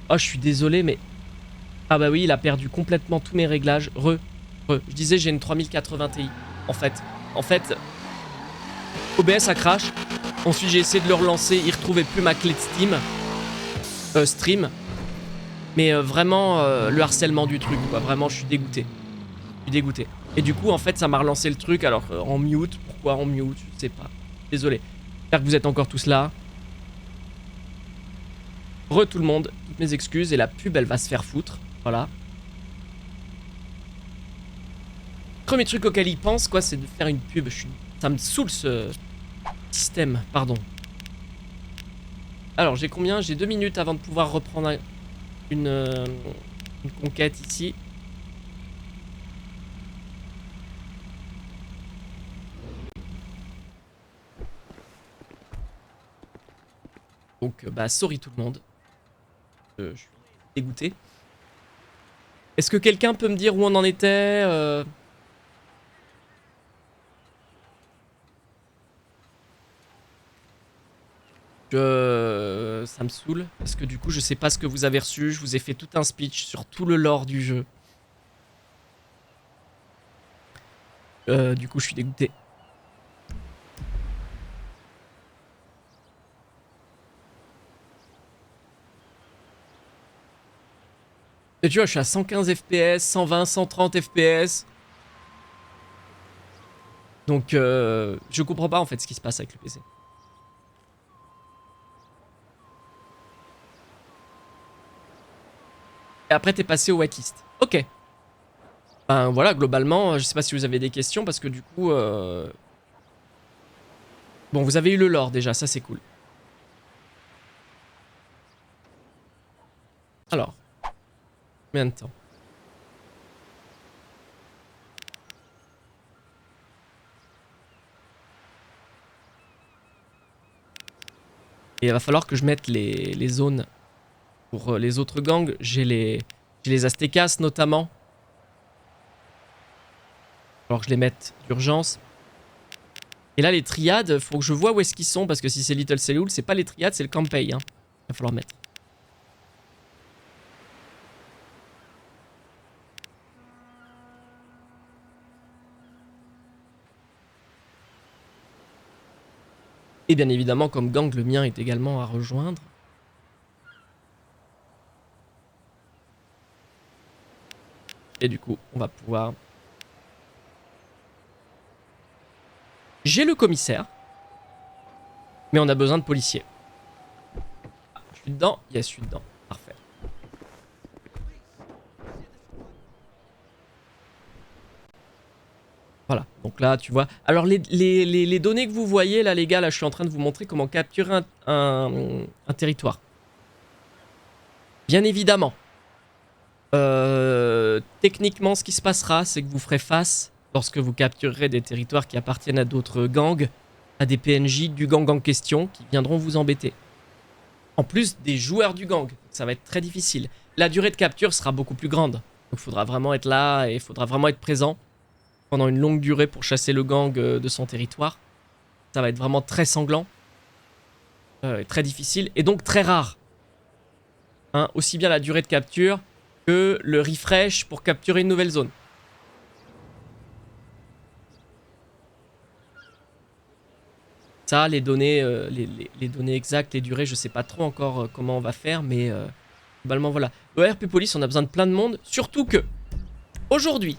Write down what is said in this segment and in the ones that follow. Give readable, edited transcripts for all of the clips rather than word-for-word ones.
Oh, je suis désolé, mais... Ah bah oui, il a perdu complètement tous mes réglages. Je disais, j'ai une 3080 Ti. En fait, OBS a crash. Ensuite, j'ai essayé de le relancer. Il retrouvait plus ma clé de Steam. Stream. Mais vraiment, le harcèlement du truc, quoi. Vraiment, je suis dégoûté. Et du coup, en fait, ça m'a relancé le truc. Alors, en mute. Pourquoi en mute? Je sais pas. Désolé. J'espère que vous êtes encore tous là. Tout le monde. Toutes mes excuses. Et la pub, elle va se faire foutre. Voilà. Premier truc auquel il pense, quoi, c'est de faire une pub. Ça me saoule ce système. Pardon. Alors, j'ai combien? J'ai 2 minutes avant de pouvoir reprendre une conquête ici. Donc, bah, sorry tout le monde. Je suis dégoûté. Est-ce que quelqu'un peut me dire où on en était Ça me saoule, parce que du coup, je sais pas ce que vous avez reçu. Je vous ai fait tout un speech sur tout le lore du jeu. Du coup, je suis dégoûté. Et tu vois, je suis à 115 FPS, 120, 130 FPS. Donc, je comprends pas en fait ce qui se passe avec le PC. Et après, t'es passé au whitelist. Ok. Ben voilà, globalement, je sais pas si vous avez des questions parce que du coup... Bon, vous avez eu le lore déjà, ça c'est cool. Alors, combien de temps? Et il va falloir que je mette les zones pour les autres gangs. J'ai les Aztecas notamment. Alors que je les mette d'urgence. Et là, les triades, faut que je vois où est-ce qu'ils sont. Parce que si c'est Little Seoul, c'est pas les triades, c'est le Campay. Hein. Il va falloir mettre. Et bien évidemment, comme gang, le mien est également à rejoindre. Et du coup, on va pouvoir... J'ai le commissaire. Mais on a besoin de policiers. Ah, je suis dedans. Yes, je suis dedans. Parfait. Voilà, donc là, tu vois. Alors, les données que vous voyez, là, les gars, là, je suis en train de vous montrer comment capturer un territoire. Bien évidemment. Techniquement, ce qui se passera, c'est que vous ferez face, lorsque vous capturerez des territoires qui appartiennent à d'autres gangs, à des PNJ du gang en question qui viendront vous embêter. En plus des joueurs du gang, ça va être très difficile. La durée de capture sera beaucoup plus grande. Donc il faudra vraiment être là et il faudra vraiment être présent pendant une longue durée pour chasser le gang de son territoire. Ça va être vraiment très sanglant, très difficile et donc très rare. Hein, aussi bien la durée de capture que le refresh pour capturer une nouvelle zone. Ça, les données, les données exactes, les durées, je sais pas trop encore comment on va faire, mais globalement voilà. ORP Police, on a besoin de plein de monde, surtout que aujourd'hui,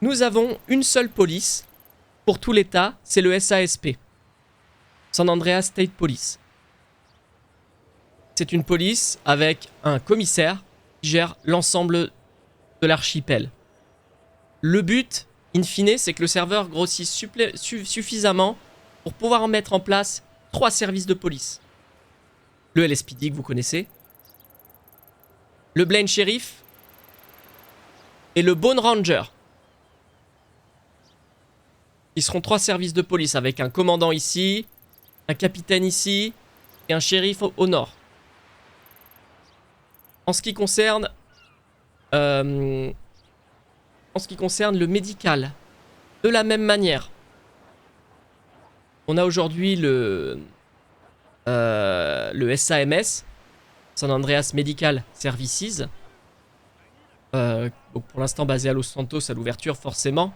nous avons une seule police pour tout l'État, c'est le SASP, San Andreas State Police. C'est une police avec un commissaire qui gère l'ensemble de l'archipel. Le but, in fine, c'est que le serveur grossisse suffisamment pour pouvoir en mettre en place 3 services de police. Le LSPD que vous connaissez, le Blaine Sheriff et le Bone Ranger. Ils seront 3 services de police avec un commandant ici, un capitaine ici et un shérif au nord. En ce qui concerne le médical, de la même manière, on a aujourd'hui le SAMS San Andreas Medical Services. Donc pour l'instant basé à Los Santos à l'ouverture forcément.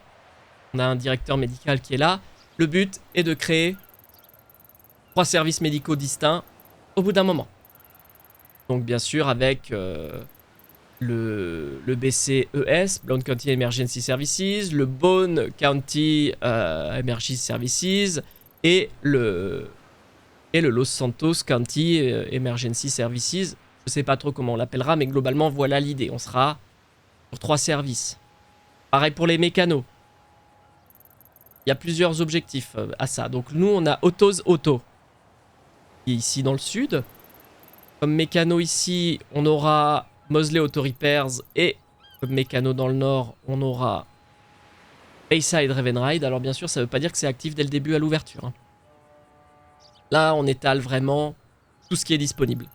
On a un directeur médical qui est là. Le but est de créer 3 services médicaux distincts au bout d'un moment. Donc bien sûr avec le BCES, Blount County Emergency Services, le Bone County Emergency Services et le Los Santos County Emergency Services. Je sais pas trop comment on l'appellera, mais globalement voilà l'idée. On sera sur 3 services. Pareil pour les mécanos. Il y a plusieurs objectifs à ça. Donc nous on a Autos Auto qui est ici dans le sud. Comme mécano ici on aura Mosley Auto Repairs et comme mécano dans le nord on aura Bayside Ravenride. Alors bien sûr ça veut pas dire que c'est actif dès le début à l'ouverture. Hein. Là on étale vraiment tout ce qui est disponible.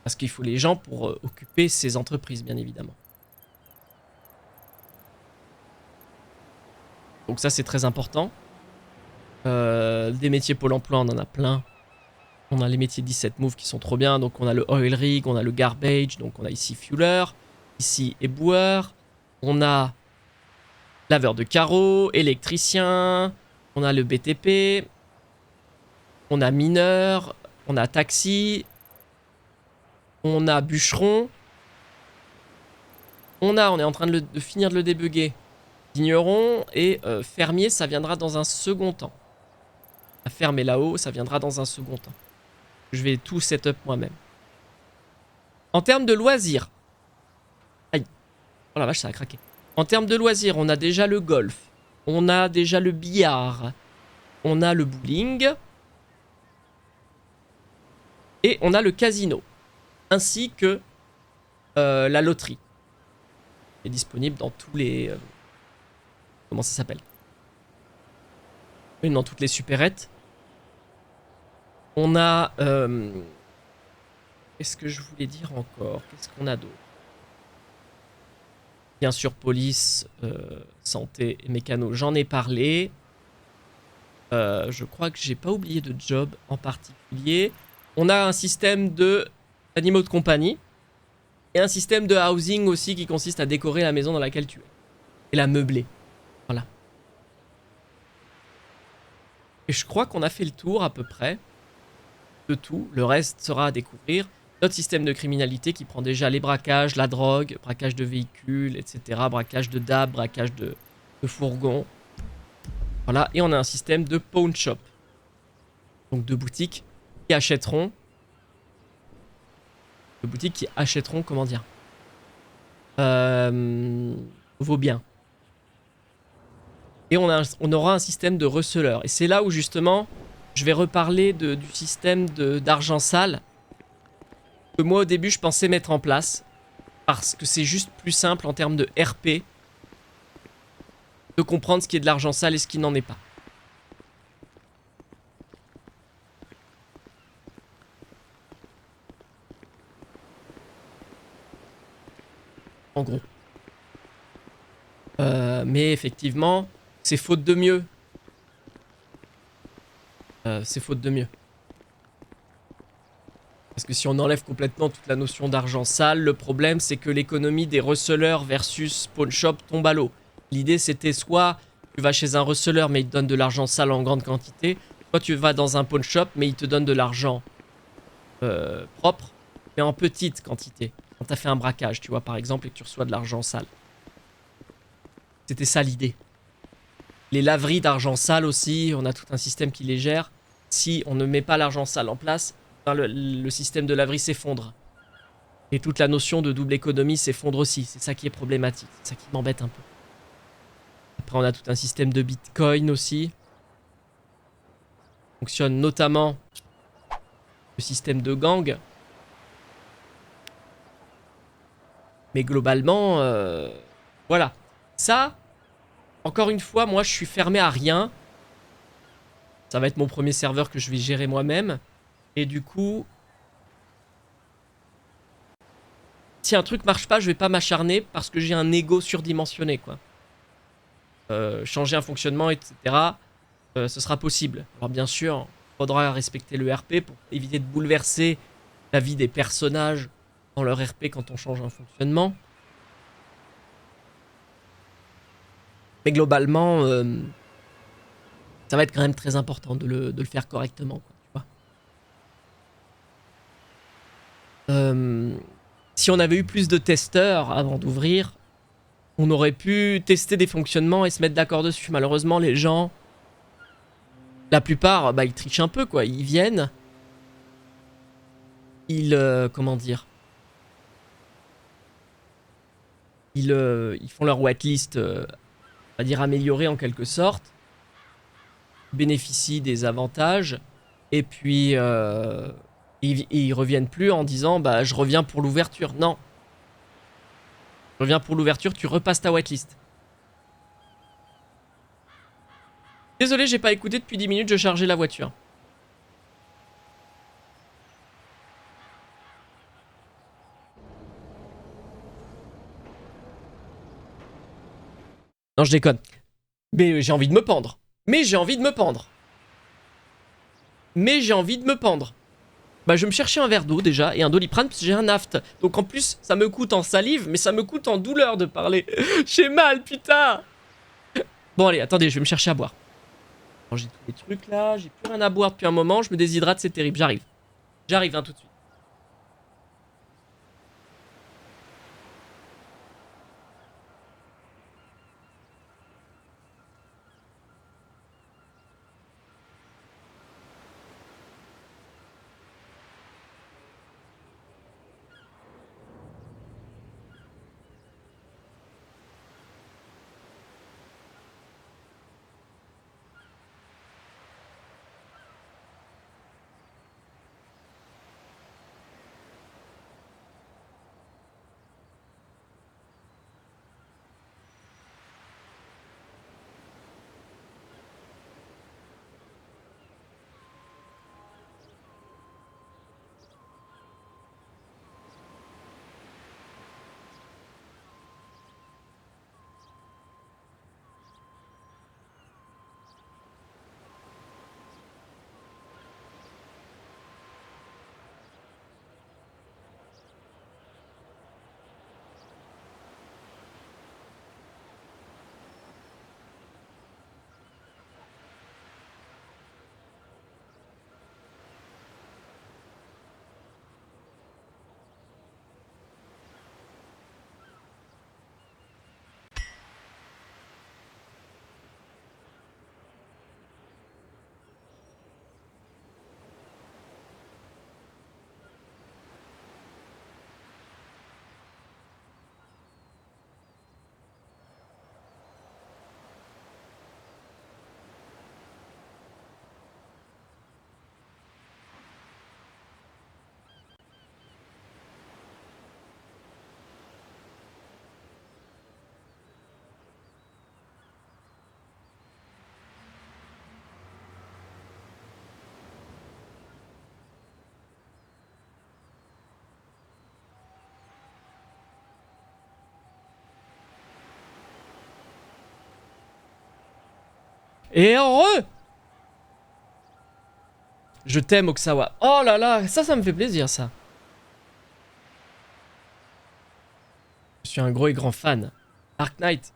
Parce qu'il faut les gens pour occuper ces entreprises, bien évidemment. Donc ça, c'est très important. Des métiers Pôle emploi, on en a plein. On a les métiers 17 Move qui sont trop bien. Donc on a le Oil Rig, on a le Garbage. Donc on a ici Fueler, ici éboueur. On a laveur de carreaux, électricien. On a le BTP. On a mineur. On a taxi. On a bûcheron. On est en train de finir de le débugger. Vigneron et fermier, ça viendra dans un second temps. La ferme est là-haut, ça viendra dans un second temps. Je vais tout setup moi-même. En termes de loisirs. Aïe. Oh la vache, ça a craqué. En termes de loisirs, on a déjà le golf. On a déjà le billard. On a le bowling. Et on a le casino. Ainsi que la loterie. Est disponible dans tous les... comment ça s'appelle? Dans toutes les supérettes. On a... qu'est-ce que je voulais dire encore? Qu'est-ce qu'on a d'autre? Bien sûr, police, santé et mécano, j'en ai parlé. Je crois que j'ai pas oublié de job en particulier. On a un système de animaux de compagnie. Et un système de housing aussi qui consiste à décorer la maison dans laquelle tu es. Et la meubler. Voilà. Et je crois qu'on a fait le tour à peu près de tout. Le reste sera à découvrir. Notre système de criminalité qui prend déjà les braquages, la drogue, braquage de véhicules, etc. Braquage de DAB, braquage de fourgons. Voilà. Et on a un système de pawn shop. Donc de boutiques qui achèteront... comment dire, vos biens. Et on aura un système de receleur. Et c'est là où justement je vais reparler du système d'argent sale que moi au début je pensais mettre en place parce que c'est juste plus simple en termes de RP de comprendre ce qui est de l'argent sale et ce qui n'en est pas. En gros. Mais effectivement, c'est faute de mieux. C'est faute de mieux. Parce que si on enlève complètement toute la notion d'argent sale, le problème c'est que l'économie des receleurs versus pawn shop tombe à l'eau. L'idée c'était soit tu vas chez un receleur mais il te donne de l'argent sale en grande quantité, soit tu vas dans un pawn shop mais il te donne de l'argent propre mais en petite quantité. Quand t'as fait un braquage, tu vois, par exemple, et que tu reçois de l'argent sale. C'était ça l'idée. Les laveries d'argent sale aussi, on a tout un système qui les gère. Si on ne met pas l'argent sale en place, le système de laverie s'effondre. Et toute la notion de double économie s'effondre aussi. C'est ça qui est problématique. C'est ça qui m'embête un peu. Après, on a tout un système de bitcoin aussi. Fonctionne notamment le système de gang. Mais globalement, voilà. Ça, encore une fois, moi je suis fermé à rien. Ça va être mon premier serveur que je vais gérer moi-même. Et du coup, si un truc marche pas, je vais pas m'acharner parce que j'ai un ego surdimensionné, quoi. Changer un fonctionnement, etc. Ce sera possible. Alors bien sûr, faudra respecter le RP pour éviter de bouleverser la vie des personnages dans leur RP quand on change un fonctionnement. Mais globalement, ça va être quand même très important de le faire correctement, quoi, tu vois. Si on avait eu plus de testeurs avant d'ouvrir, on aurait pu tester des fonctionnements et se mettre d'accord dessus. Malheureusement, les gens, la plupart, bah, ils trichent un peu, quoi. Ils viennent, comment dire, ils font leur whitelist, on va dire améliorée en quelque sorte, bénéficient des avantages, et puis ils reviennent plus en disant, bah, je reviens pour l'ouverture. Non, je reviens pour l'ouverture, tu repasses ta whitelist. Désolé, j'ai pas écouté depuis 10 minutes, je chargeais la voiture. Non, je déconne. Mais j'ai envie de me pendre. Mais j'ai envie de me pendre. Mais j'ai envie de me pendre. Bah, je vais me chercher un verre d'eau déjà et un Doliprane parce que j'ai un aft. Donc en plus, ça me coûte en salive, mais ça me coûte en douleur de parler. J'ai mal, putain. Bon, allez, attendez, je vais me chercher à boire. J'ai tous les trucs là, j'ai plus rien à boire depuis un moment, je me déshydrate, c'est terrible. J'arrive. J'arrive, hein, tout de suite. Et heureux. Je t'aime, Oksawa. Oh là là, ça me fait plaisir, ça. Je suis un gros et grand fan. Dark Knight.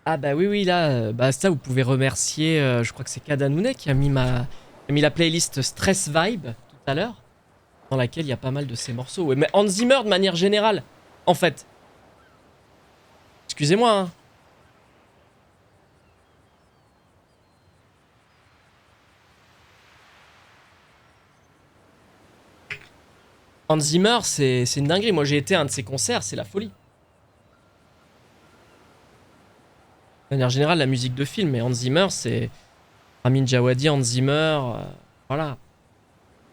Ah bah oui, oui, là, bah ça, vous pouvez remercier, je crois que c'est Kadanune qui a mis la playlist Stress Vibe tout à l'heure, dans laquelle il y a pas mal de ces morceaux. Ouais, mais Hans Zimmer de manière générale, en fait. Excusez-moi, hein. Hans Zimmer, c'est une dinguerie. Moi, j'ai été à un de ses concerts, c'est la folie. De manière générale, la musique de film, mais Hans Zimmer, c'est Ramin Djawadi, Hans Zimmer, voilà.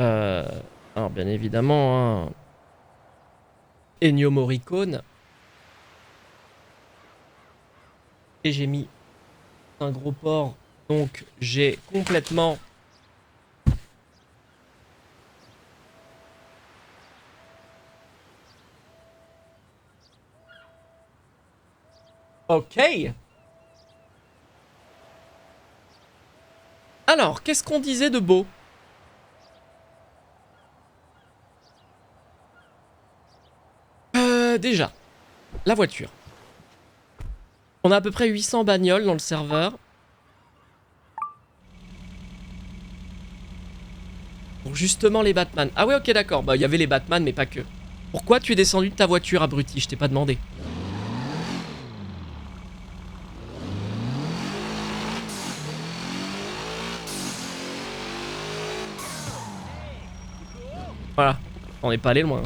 Euh, alors, bien évidemment, hein, Ennio Morricone. Et j'ai mis un gros porc, donc j'ai complètement... Ok. Alors, qu'est-ce qu'on disait de beau? Déjà, la voiture. On a à peu près 800 bagnoles dans le serveur. Pour justement les Batman. Ah ouais, ok, d'accord. Bah, il y avait les Batman, mais pas que. Pourquoi tu es descendu de ta voiture, abruti? Je t'ai pas demandé. Voilà. On n'est pas allé loin.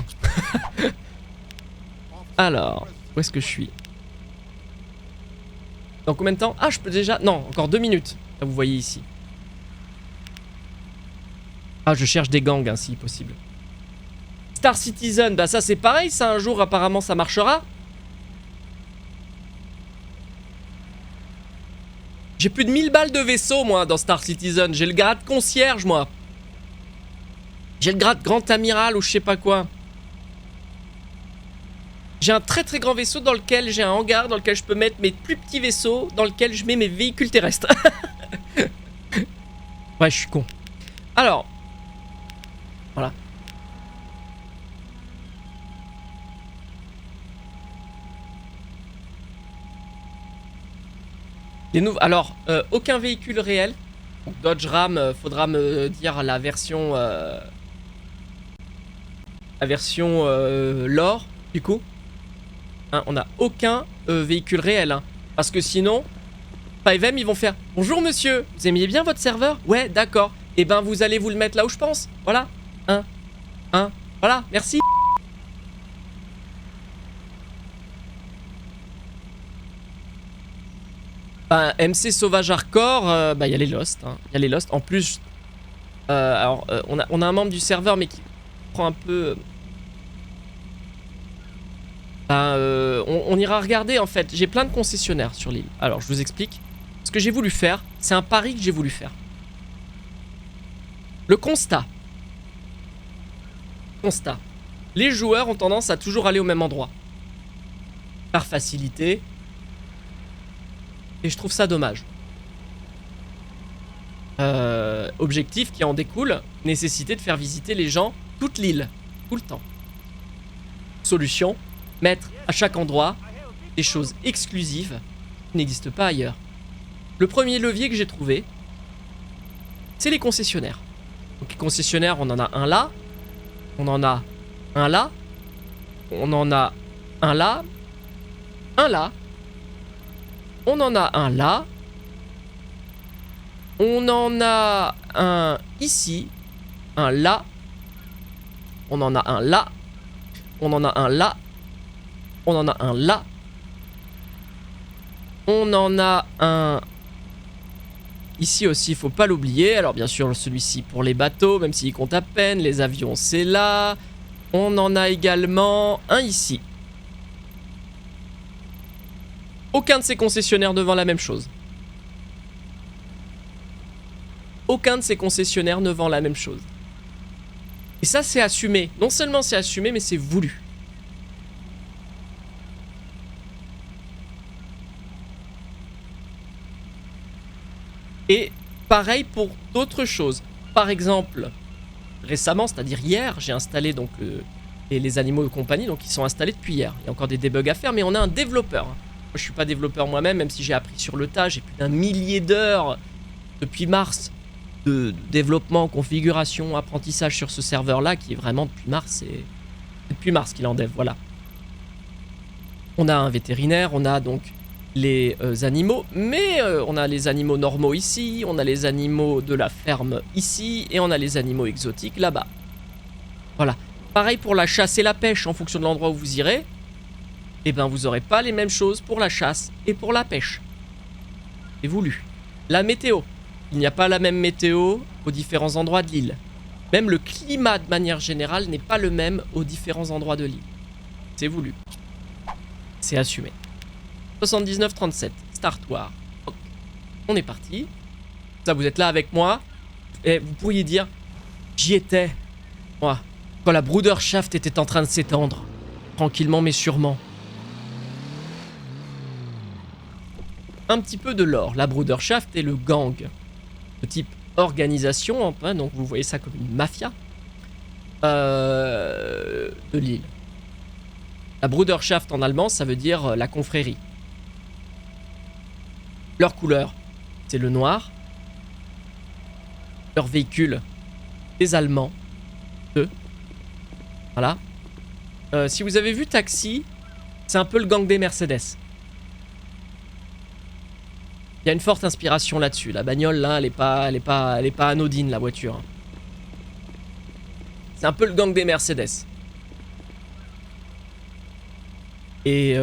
Alors, où est-ce que je suis? Dans combien de temps? Ah, je peux déjà... Non, encore 2 minutes. Là, vous voyez ici. Ah, je cherche des gangs, hein, si possible. Star Citizen, bah ça c'est pareil, ça un jour apparemment ça marchera. J'ai plus de 1000 balles de vaisseau moi dans Star Citizen, j'ai le grade concierge moi. J'ai le grade grand amiral ou je sais pas quoi. J'ai un très très grand vaisseau dans lequel j'ai un hangar dans lequel je peux mettre mes plus petits vaisseaux, dans lequel je mets mes véhicules terrestres. Ouais, je suis con. Alors, voilà. Alors, aucun véhicule réel. Donc, Dodge Ram, faudra me dire la version lore, du coup. Hein, on n'a aucun véhicule réel. Hein. Parce que sinon, 5M, ils vont faire « Bonjour monsieur, vous aimiez bien votre serveur? Ouais, d'accord. Et ben vous allez vous le mettre là où je pense. Voilà. Voilà, merci. » Ben, MC Sauvage Hardcore, bah il y a les Lost. Il y a les Lost. En plus, alors, on a un membre du serveur, mais qui prend un peu... on ira regarder en fait. J'ai plein de concessionnaires sur l'île. Alors je vous explique. Ce que j'ai voulu faire, c'est un pari que j'ai voulu faire. Le constat. Les joueurs ont tendance à toujours aller au même endroit. Par facilité. Et je trouve ça dommage. Objectif qui en découle, nécessité de faire visiter les gens toute l'île. Tout le temps. Solution. Mettre à chaque endroit des choses exclusives qui n'existent pas ailleurs. Le premier levier que j'ai trouvé, c'est les concessionnaires. Donc les concessionnaires, on en a un là, on en a un là, on en a un là, un là, on en a un là, on en a un ici, un là, on en a un là, on en a un là, on en a un là, on en a un ici aussi, faut pas l'oublier. Alors bien sûr, celui-ci pour les bateaux, même s'il compte à peine. Les avions, c'est là. On en a également un ici. Aucun de ces concessionnaires ne vend la même chose. Aucun de ces concessionnaires ne vend la même chose. Et ça, c'est assumé. Non seulement c'est assumé, mais c'est voulu. Et pareil pour d'autres choses. Par exemple, récemment, c'est-à-dire hier, j'ai installé donc les animaux de compagnie, donc ils sont installés depuis hier. Il y a encore des debugs à faire, mais on a un développeur. Moi, je suis pas développeur moi-même, même si j'ai appris sur le tas. J'ai plus d'un millier d'heures depuis mars de développement, configuration, apprentissage sur ce serveur-là, qui est vraiment depuis mars. C'est depuis mars qu'il en dev, voilà. On a un vétérinaire, on a donc les animaux, mais on a les animaux normaux ici, on a les animaux de la ferme ici, et on a les animaux exotiques là-bas. Voilà. Pareil pour la chasse et la pêche, en fonction de l'endroit où vous irez, et ben vous aurez pas les mêmes choses pour la chasse et pour la pêche. C'est voulu. La météo. Il n'y a pas la même météo aux différents endroits de l'île. Même le climat de manière générale n'est pas le même aux différents endroits de l'île. C'est voulu. C'est assumé. 79-37, Start War. Okay. On est parti. Ça, vous êtes là avec moi. Et vous pourriez dire, j'y étais. Moi, quand la Bruderschaft était en train de s'étendre. Tranquillement mais sûrement. un petit peu de lore. La Bruderschaft est le gang de type organisation, hein, donc vous voyez ça comme une mafia de l'île. La Bruderschaft en allemand, ça veut dire la confrérie. Leur couleur, c'est le noir. Leur véhicule, des Allemands. Eux. Voilà. Si vous avez vu Taxi, c'est un peu le gang des Mercedes. Il y a une forte inspiration là-dessus. La bagnole, là, elle est pas anodine, la voiture. C'est un peu le gang des Mercedes. Et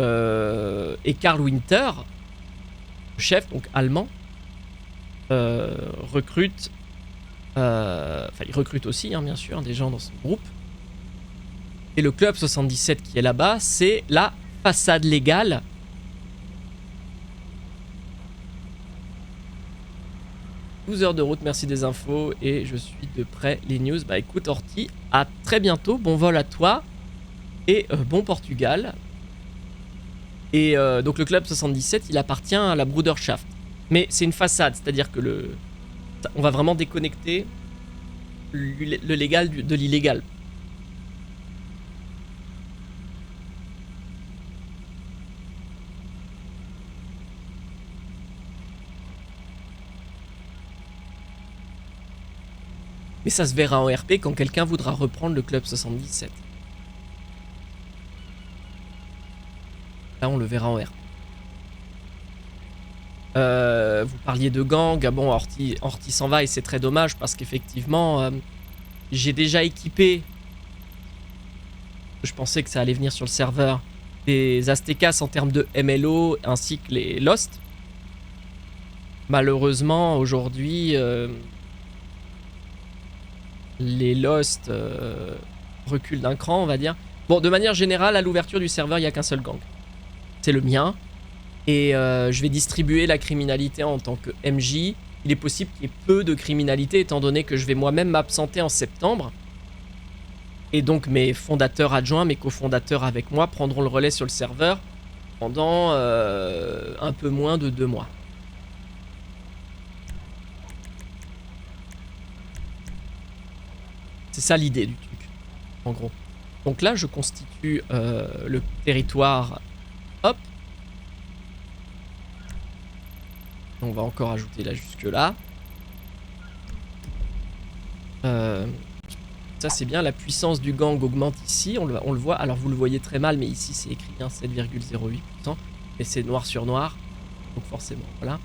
Karl Winter, le chef, donc allemand, recrute... Enfin, il recrute aussi, hein, bien sûr, des gens dans son groupe. Et le Club 77 qui est là-bas, c'est la façade légale. « 12 heures de route, merci des infos. Et je suis de près les news. » Bah écoute, Horty, à très bientôt. Bon vol à toi. Et bon Portugal. Et donc le Club 77, il appartient à la Bruderschaft. Mais c'est une façade, c'est-à-dire que on va vraiment déconnecter le légal de l'illégal. Mais ça se verra en RP quand quelqu'un voudra reprendre le Club 77. Là, on le verra en RP. Vous parliez de gang. Bon, Horty s'en va et c'est très dommage parce qu'effectivement, j'ai déjà équipé. Je pensais que ça allait venir sur le serveur. Des Aztecas en termes de MLO ainsi que les Lost. Malheureusement, aujourd'hui, les Lost reculent d'un cran, on va dire. Bon, de manière générale, à l'ouverture du serveur, il n'y a qu'un seul gang. C'est le mien. Et je vais distribuer la criminalité en tant que MJ. Il est possible qu'il y ait peu de criminalité étant donné que je vais moi-même m'absenter en septembre. Et donc mes fondateurs adjoints, mes cofondateurs avec moi prendront le relais sur le serveur pendant un peu moins de 2 mois. C'est ça l'idée du truc, en gros. Donc là, je constitue le territoire. Hop. On va encore ajouter là jusque là. Ça c'est bien, la puissance du gang augmente ici, on le voit. Alors vous le voyez très mal, mais ici c'est écrit hein, 7,08%. Et c'est noir sur noir. Donc forcément, voilà.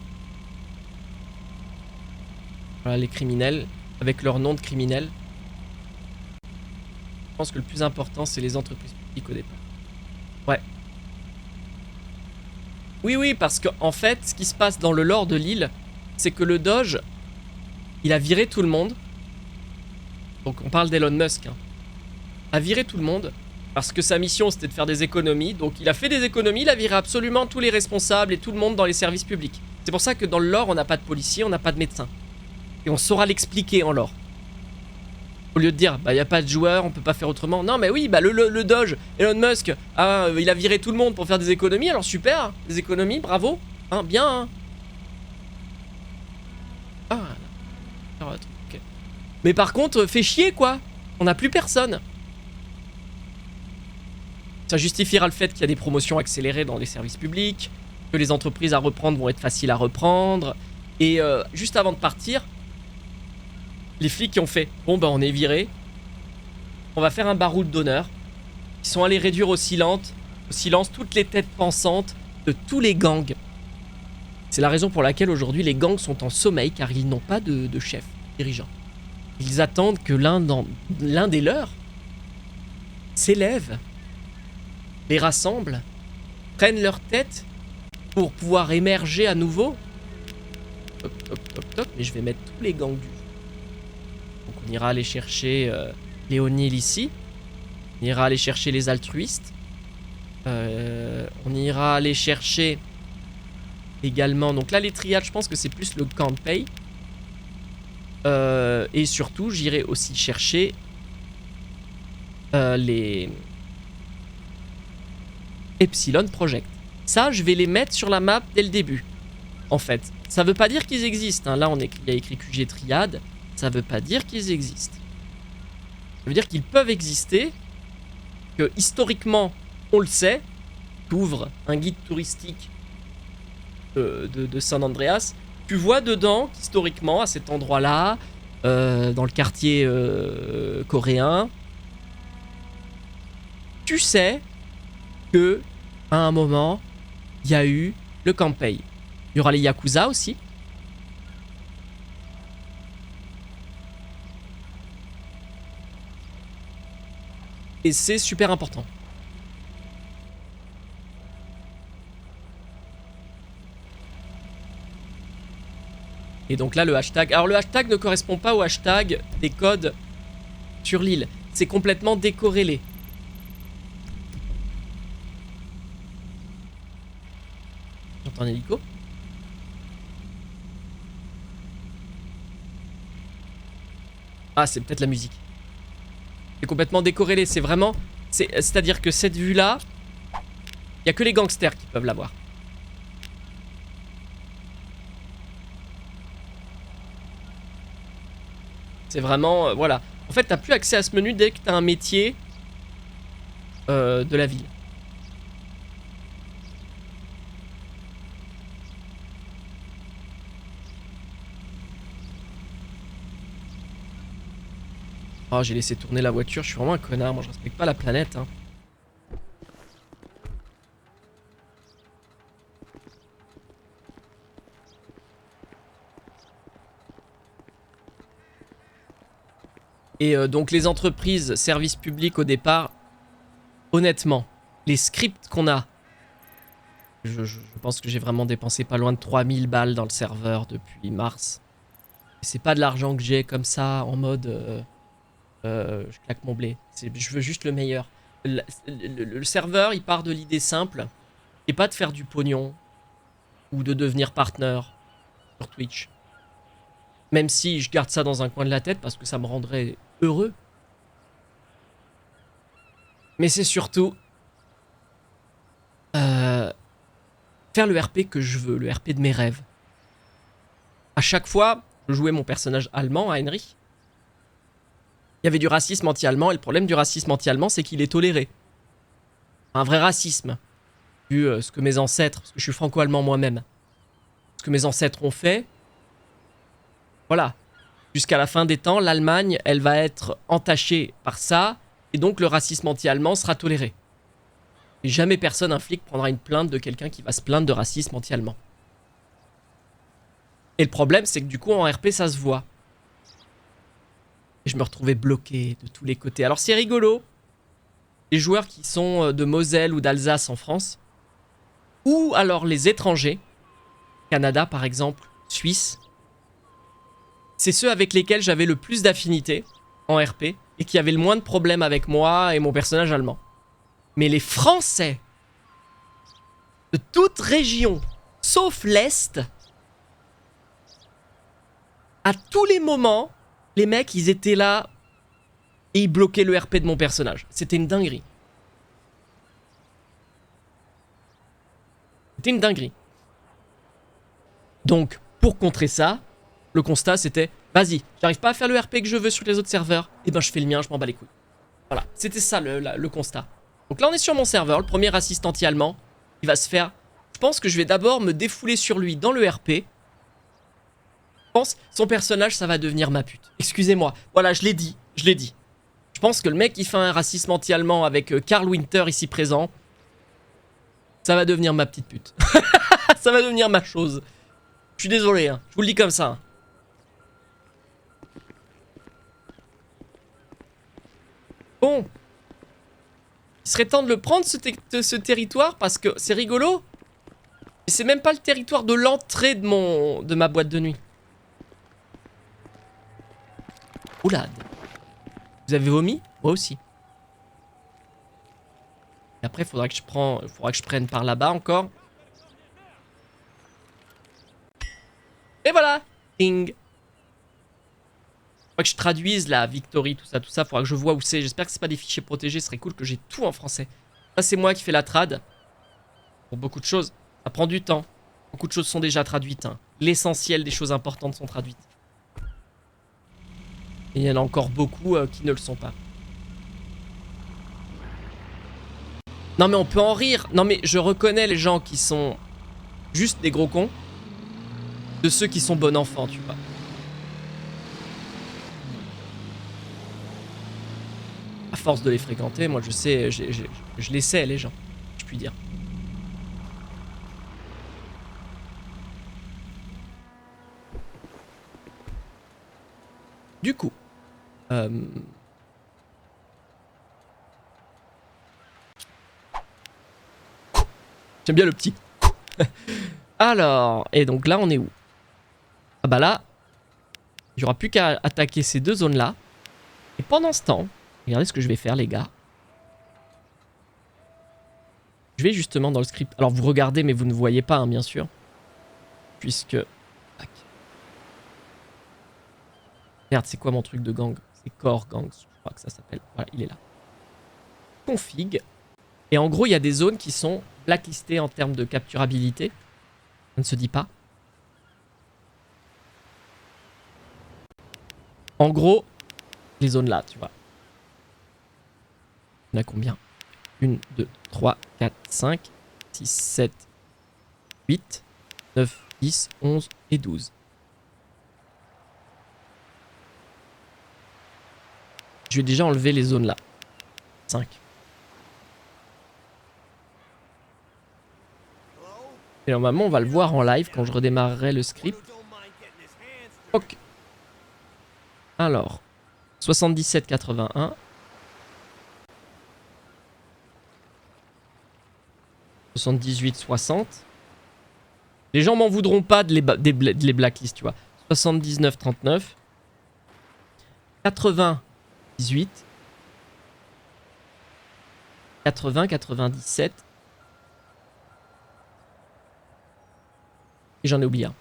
Voilà les criminels, avec leur nom de criminels. Je pense que le plus important c'est les entreprises publiques au départ. Ouais. Oui, parce qu'en fait, ce qui se passe dans le lore de l'île, c'est que le Doge, il a viré tout le monde. Donc on parle d'Elon Musk. Hein. A viré tout le monde, parce que sa mission c'était de faire des économies. Donc il a fait des économies, il a viré absolument tous les responsables et tout le monde dans les services publics. C'est pour ça que dans le lore, on n'a pas de policiers, on n'a pas de médecins. Et on saura l'expliquer en lore. Au lieu de dire, bah il n'y a pas de joueurs, on peut pas faire autrement. Non mais oui, bah le Doge, Elon Musk, il a viré tout le monde pour faire des économies, alors super, des économies, bravo, hein, bien. Hein. Ah, alors, okay. Mais par contre, fait chier quoi, on n'a plus personne. Ça justifiera le fait qu'il y a des promotions accélérées dans les services publics, que les entreprises à reprendre vont être faciles à reprendre. Et juste avant de partir, les flics qui ont fait bon bah on est viré, on va faire un baroud d'honneur. Ils sont allés réduire au silence toutes les têtes pensantes de tous les gangs. C'est la raison pour laquelle aujourd'hui les gangs sont en sommeil car ils n'ont pas de chef dirigeant. Ils attendent que l'un des leurs s'élève, les rassemble, prenne leur tête pour pouvoir émerger à nouveau. Top, mais je vais mettre tous les gangs du jeu. Donc on ira aller chercher les O'Neill ici. On ira aller chercher les altruistes. On ira aller chercher également... Donc là les triades, je pense que c'est plus le Kanpei. Et surtout j'irai aussi chercher les Epsilon Project. Ça je vais les mettre sur la map dès le début. en fait. Ça veut pas dire qu'ils existent. Hein. Là, il y a écrit QG Triade. Ça veut pas dire qu'ils existent. Ça veut dire qu'ils peuvent exister. Que historiquement, on le sait. T'ouvres un guide touristique de San Andreas. Tu vois dedans qu'historiquement, à cet endroit-là, dans le quartier coréen, tu sais que à un moment, il y a eu le Kanpei. Il y aura les Yakuza aussi. Et c'est super important. Et donc là, le hashtag... Alors le hashtag ne correspond pas au hashtag des codes sur l'île. C'est complètement décorrélé. J'entends un hélico. Ah, c'est peut-être la musique. C'est complètement décorrélé. C'est vraiment... C'est-à-dire que cette vue-là, il n'y a que les gangsters qui peuvent la voir. C'est vraiment... voilà. En fait, t'as plus accès à ce menu dès que t'as un métier de la ville. Oh, j'ai laissé tourner la voiture. Je suis vraiment un connard. Moi, je respecte pas la planète. Hein. Et donc les entreprises, services publics au départ, honnêtement, les scripts qu'on a, je pense que j'ai vraiment dépensé pas loin de 3000 balles dans le serveur depuis mars. C'est pas de l'argent que j'ai comme ça en mode je claque mon blé. Je veux juste le meilleur. Le serveur, il part de l'idée simple, et pas de faire du pognon ou de devenir partenaire sur Twitch. Même si je garde ça dans un coin de la tête parce que ça me rendrait heureux. Mais c'est surtout faire le RP que je veux, le RP de mes rêves. À chaque fois, je jouais mon personnage allemand, Heinrich. Il y avait du racisme anti-allemand, et le problème du racisme anti-allemand, c'est qu'il est toléré. Un vrai racisme. Vu ce que mes ancêtres, parce que je suis franco-allemand moi-même, ce que mes ancêtres ont fait, voilà. Jusqu'à la fin des temps, l'Allemagne, elle va être entachée par ça, et donc le racisme anti-allemand sera toléré. Et jamais personne, un flic, prendra une plainte de quelqu'un qui va se plaindre de racisme anti-allemand. Et le problème, c'est que du coup, en RP, ça se voit. Et je me retrouvais bloqué de tous les côtés. Alors c'est rigolo, les joueurs qui sont de Moselle ou d'Alsace en France, ou alors les étrangers, Canada par exemple, Suisse, c'est ceux avec lesquels j'avais le plus d'affinité en RP et qui avaient le moins de problèmes avec moi et mon personnage allemand. Mais les Français de toute région, sauf l'Est, à tous les moments, les mecs, ils étaient là et ils bloquaient le RP de mon personnage. C'était une dinguerie. C'était une dinguerie. Donc, pour contrer ça, le constat c'était, vas-y, j'arrive pas à faire le RP que je veux sur les autres serveurs, et ben je fais le mien, je m'en bats les couilles. Voilà, c'était ça le constat. Donc là on est sur mon serveur, le premier raciste anti-allemand, il va se faire... Je pense que je vais d'abord me défouler sur lui dans le RP. Je pense, son personnage ça va devenir ma pute. Excusez-moi, voilà, je l'ai dit. Je pense que le mec qui fait un racisme anti-allemand avec Karl Winter ici présent, ça va devenir ma petite pute. Ça va devenir ma chose. Je suis désolé, hein. Je vous le dis comme ça. Bon. Il serait temps de le prendre, ce territoire, parce que c'est rigolo. Et c'est même pas le territoire de l'entrée de ma boîte de nuit. Oulade. Vous avez vomi? Moi aussi. Et après, faudra que je prenne par là-bas encore. Et voilà. Ding. Faudra que je traduise la Victory, tout ça. Faudra que je vois où c'est. J'espère que c'est pas des fichiers protégés. Ce serait cool que j'ai tout en français. Ça, c'est moi qui fais la trad. Pour beaucoup de choses. Ça prend du temps. Beaucoup de choses sont déjà traduites. Hein. L'essentiel des choses importantes sont traduites. Et il y en a encore beaucoup qui ne le sont pas. Non mais on peut en rire. Non mais je reconnais les gens qui sont juste des gros cons de ceux qui sont bon enfants, tu vois. À force de les fréquenter, moi je sais, je les sais les gens, je puis dire. Du coup, j'aime bien le petit. Alors, et donc là on est où? Ah bah là, il n'y aura plus qu'à attaquer ces deux zones-là. Et pendant ce temps, regardez ce que je vais faire les gars. Je vais justement dans le script. Alors vous regardez mais vous ne voyez pas hein, bien sûr. Puisque... Tac. Merde, c'est quoi mon truc de gang? C'est Core Gangs, je crois que ça s'appelle. Voilà, il est là. Config. Et en gros, il y a des zones qui sont blacklistées en termes de capturabilité. Ça ne se dit pas. En gros, les zones là, tu vois. Il y en a combien? 1, 2, 3, 4, 5, 6, 7, 8, 9, 10, 11 et 12. Je vais déjà enlever les zones là. 5. Et normalement, on va le voir en live quand je redémarrerai le script. Ok. Alors, 77,81. 78,60. Les gens m'en voudront pas de les blacklists, tu vois. 79,39. 80,18. 80,97. Et j'en ai oublié un.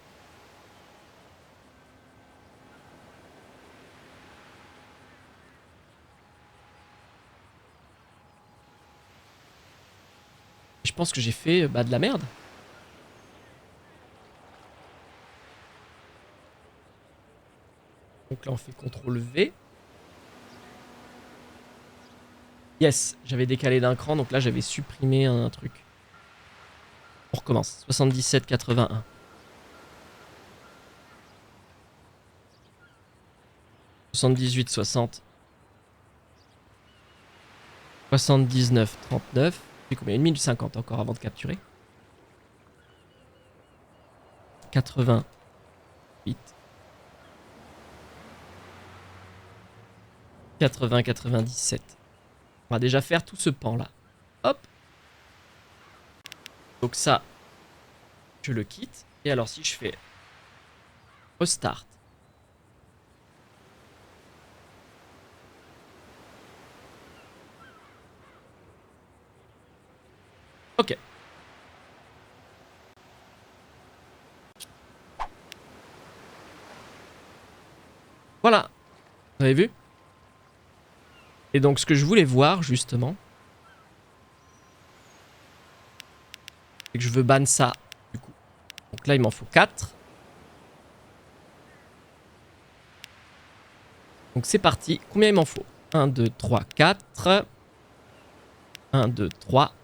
Je pense que j'ai fait de la merde. Donc là on fait CTRL V. Yes, j'avais décalé d'un cran, donc là j'avais supprimé un truc. On recommence. 77,81. 78,60. 79,39. C'est combien? 1 minute 50 encore avant de capturer. 88. 80-97. On va déjà faire tout ce pan là. Hop. Donc ça, je le quitte. Et alors si je fais restart. Ok. Voilà. Vous avez vu? Et donc ce que je voulais voir justement, c'est que je veux ban ça du coup. Donc là il m'en faut 4. Donc c'est parti. Combien il m'en faut? 1, 2, 3, 4. 1, 2, 3.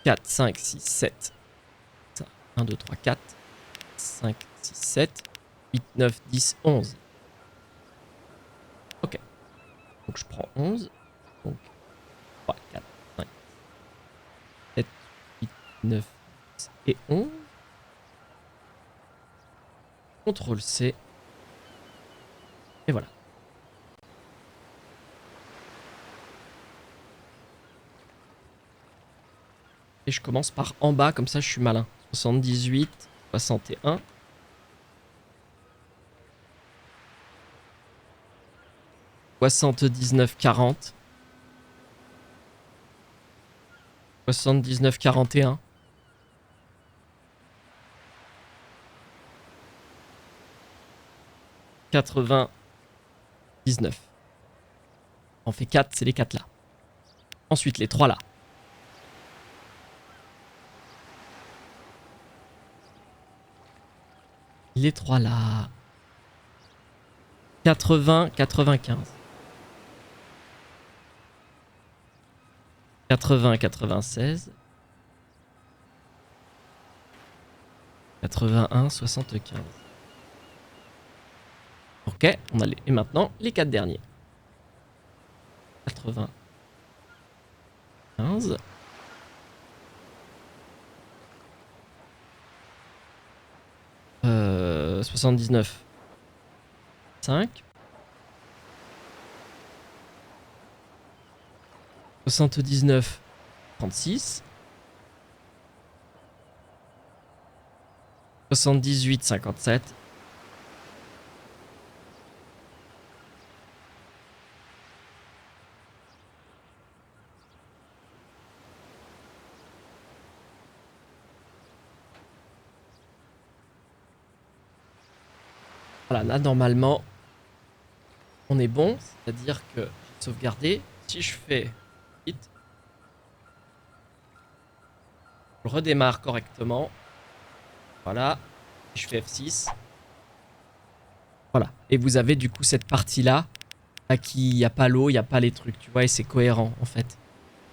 4, 5, 6, 7. 1, 2, 3, 4. 5, 6, 7. 8, 9, 10, 11. Ok. Donc je prends 11. Donc 3, 4, 5, 7, 8, 9, 10 et 11. CTRL C. Et voilà. Et je commence par en bas, comme ça je suis malin. 78, 61. 79, 40. 79, 41. 99. On fait 4, c'est les 4 là. Ensuite, les 3 là. Les trois là. 80, 95. 80, 96. 81, 75. Ok, on a les... Et maintenant, les 4 derniers. 95. 79. 5. 79. 36. 78, 57. Voilà, là normalement, on est bon. C'est-à-dire que j'ai sauvegardé. Si je fais hit, je redémarre correctement. Voilà. Je fais F6. Voilà. Et vous avez du coup cette partie-là, à qui il n'y a pas l'eau, il n'y a pas les trucs, tu vois, et c'est cohérent en fait.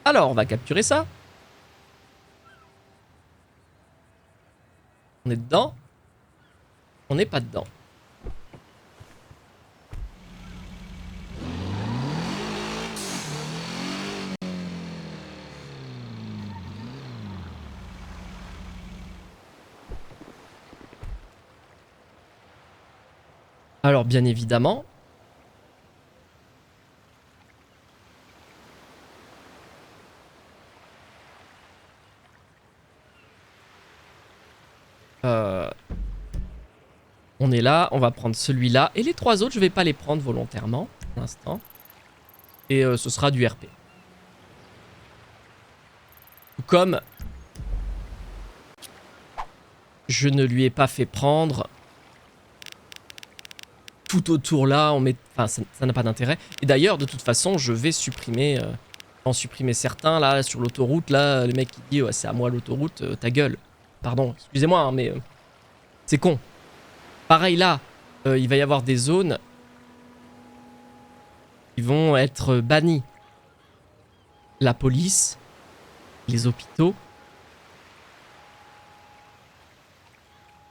Alors, on va capturer ça. On est dedans. On n'est pas dedans. Alors, bien évidemment, on est là, on va prendre celui-là. Et les 3 autres, je vais pas les prendre volontairement, pour l'instant. Et ce sera du RP. Comme je ne lui ai pas fait prendre tout autour là, on met... enfin ça n'a pas d'intérêt. Et d'ailleurs, de toute façon, je vais supprimer, en supprimer certains là sur l'autoroute. Là, le mec qui dit ouais, c'est à moi l'autoroute, ta gueule. Pardon, excusez-moi, hein, mais c'est con. Pareil là, il va y avoir des zones qui vont être bannies. La police, les hôpitaux.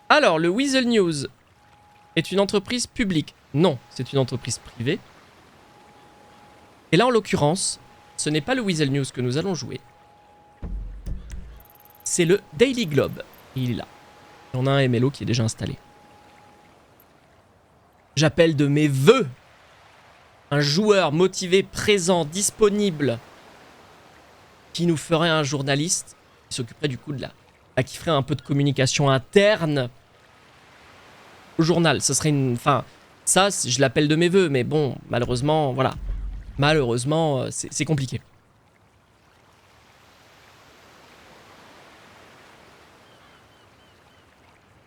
Alors, le Weasel News est une entreprise publique. Non, c'est une entreprise privée. Et là, en l'occurrence, ce n'est pas le Weasel News que nous allons jouer. C'est le Daily Globe. Et il est là. Et on a un MLO qui est déjà installé. J'appelle de mes vœux un joueur motivé, présent, disponible, qui nous ferait un journaliste, qui s'occuperait du coup de là, qui ferait un peu de communication interne au journal. Ce serait une... Enfin, ça, je l'appelle de mes vœux, mais bon, malheureusement, voilà. Malheureusement, c'est compliqué.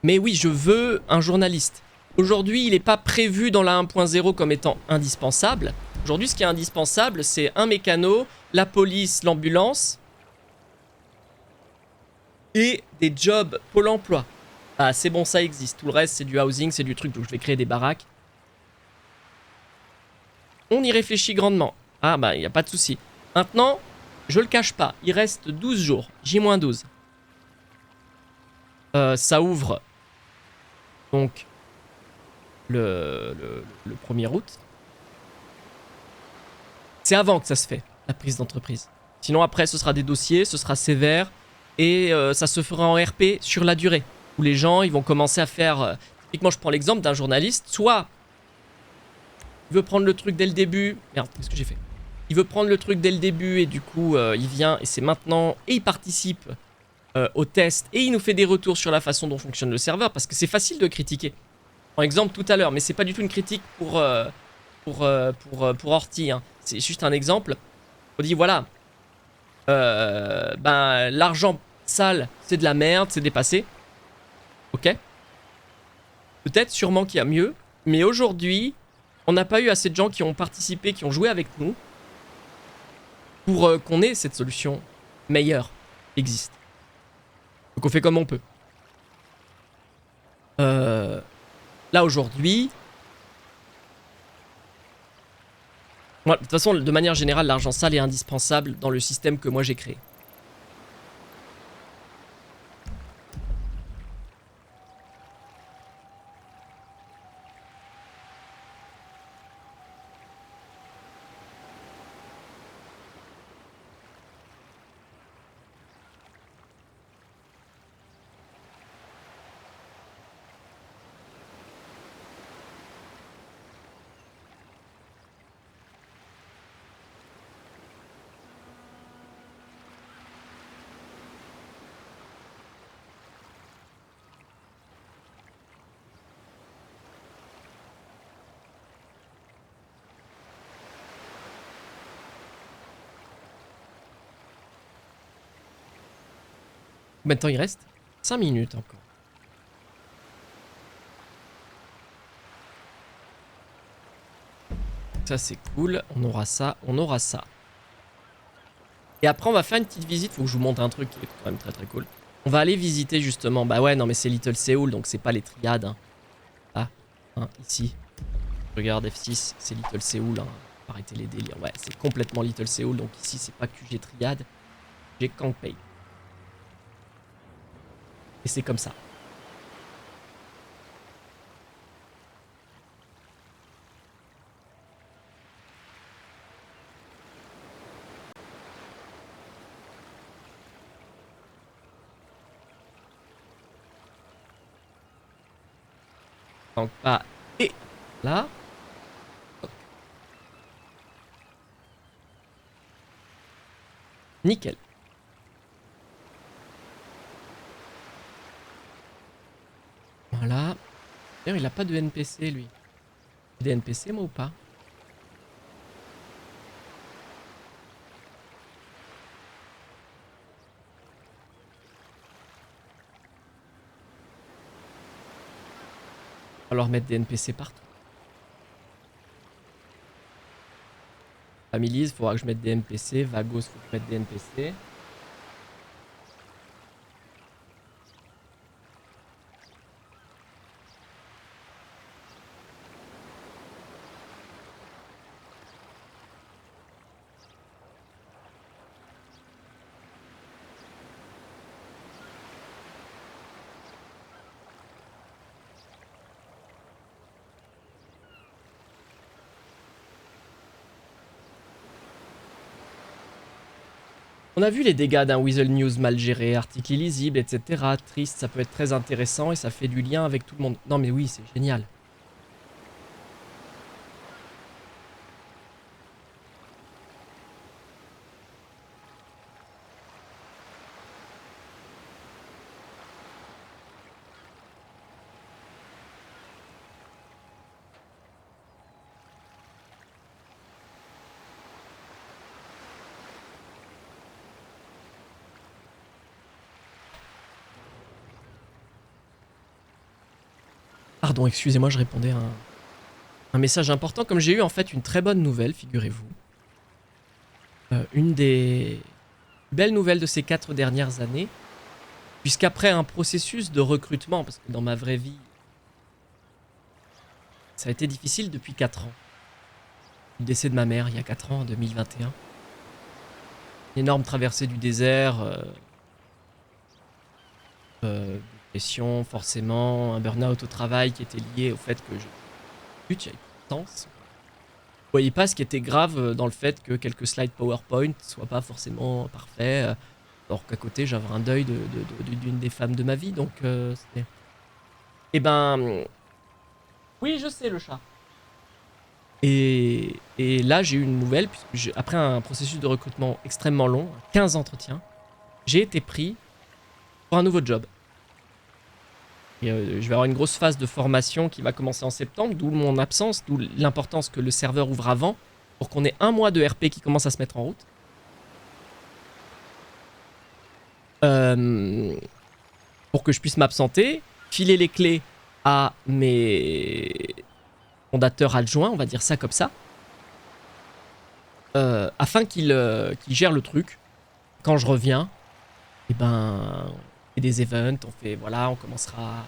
Mais oui, je veux un journaliste. Aujourd'hui, il n'est pas prévu dans la 1.0 comme étant indispensable. Aujourd'hui, ce qui est indispensable, c'est un mécano, la police, l'ambulance et des jobs Pôle emploi. Ah, c'est bon, ça existe. Tout le reste, c'est du housing, c'est du truc. Donc, je vais créer des baraques. On y réfléchit grandement. Ah, bah, il n'y a pas de souci. Maintenant, je le cache pas. Il reste 12 jours. J-12. Ça ouvre donc le 1er août. C'est avant que ça se fait, la prise d'entreprise. Sinon, après, ce sera des dossiers, ce sera sévère. Et ça se fera en RP sur la durée. Où les gens, ils vont commencer à faire... typiquement, je prends l'exemple d'un journaliste. Soit il veut prendre le truc dès le début. Merde, qu'est-ce que j'ai fait? Il veut prendre le truc dès le début et du coup, il vient et c'est maintenant. Et il participe au test. Et il nous fait des retours sur la façon dont fonctionne le serveur. Parce que c'est facile de critiquer. Par exemple, tout à l'heure. Mais c'est pas du tout une critique pour Horty. Hein. C'est juste un exemple. On dit, voilà. Ben, l'argent sale, c'est de la merde, c'est dépassé. Ok. Peut-être, sûrement qu'il y a mieux. Mais aujourd'hui, on n'a pas eu assez de gens qui ont participé, qui ont joué avec nous pour qu'on ait cette solution meilleure existe. Donc on fait comme on peut. Là, aujourd'hui... Moi, de toute façon, de manière générale, l'argent sale est indispensable dans le système que moi j'ai créé. Combien de temps il reste? 5 minutes encore. Ça c'est cool, on aura ça, on aura ça. Et après on va faire une petite visite, faut que je vous montre un truc qui est quand même très très cool. On va aller visiter justement, bah ouais non mais c'est Little Seoul donc c'est pas les triades. Hein. Ah, hein, ici. Regarde F6, c'est Little Seoul, hein. Arrêtez les délires, ouais c'est complètement Little Seoul donc ici c'est pas QG triade, j'ai Kangpei. Et c'est comme ça. Donc pas et là. Nickel. Voilà. D'ailleurs il a pas de NPC lui. Des NPC moi ou pas? On va leur mettre des NPC partout. Families, il faudra que je mette des NPC. Vagos, il faut que je mette des NPC. On a vu les dégâts d'un Weasel News mal géré, article illisible, etc. Triste, ça peut être très intéressant et ça fait du lien avec tout le monde. Non mais oui, c'est génial. Pardon, excusez-moi, je répondais à un message important. Comme j'ai eu en fait une très bonne nouvelle, figurez-vous. Une des belles nouvelles de ces 4 dernières années. Puisqu'après un processus de recrutement, parce que dans ma vraie vie, ça a été difficile depuis 4 ans. Le décès de ma mère il y a 4 ans, en 2021. Une énorme traversée du désert. Pression, forcément. Un burn-out au travail qui était lié au fait que je lutte, j'avais plus de temps. Vous voyez pas ce qui était grave dans le fait que quelques slides PowerPoint soient pas forcément parfaits. Alors qu'à côté, j'avais un deuil d'une des femmes de ma vie. Donc, c'était... Eh ben... Oui, je sais, le chat. Et là, j'ai eu une nouvelle, puisque après un processus de recrutement extrêmement long, 15 entretiens, j'ai été pris pour un nouveau job. Et je vais avoir une grosse phase de formation qui va commencer en septembre, d'où mon absence, d'où l'importance que le serveur ouvre avant, pour qu'on ait un mois de RP qui commence à se mettre en route. Pour que je puisse m'absenter, filer les clés à mes fondateurs adjoints, on va dire ça comme ça, afin qu'ils gèrent le truc. Quand je reviens, et ben, on fait des events, on fait, voilà, on commencera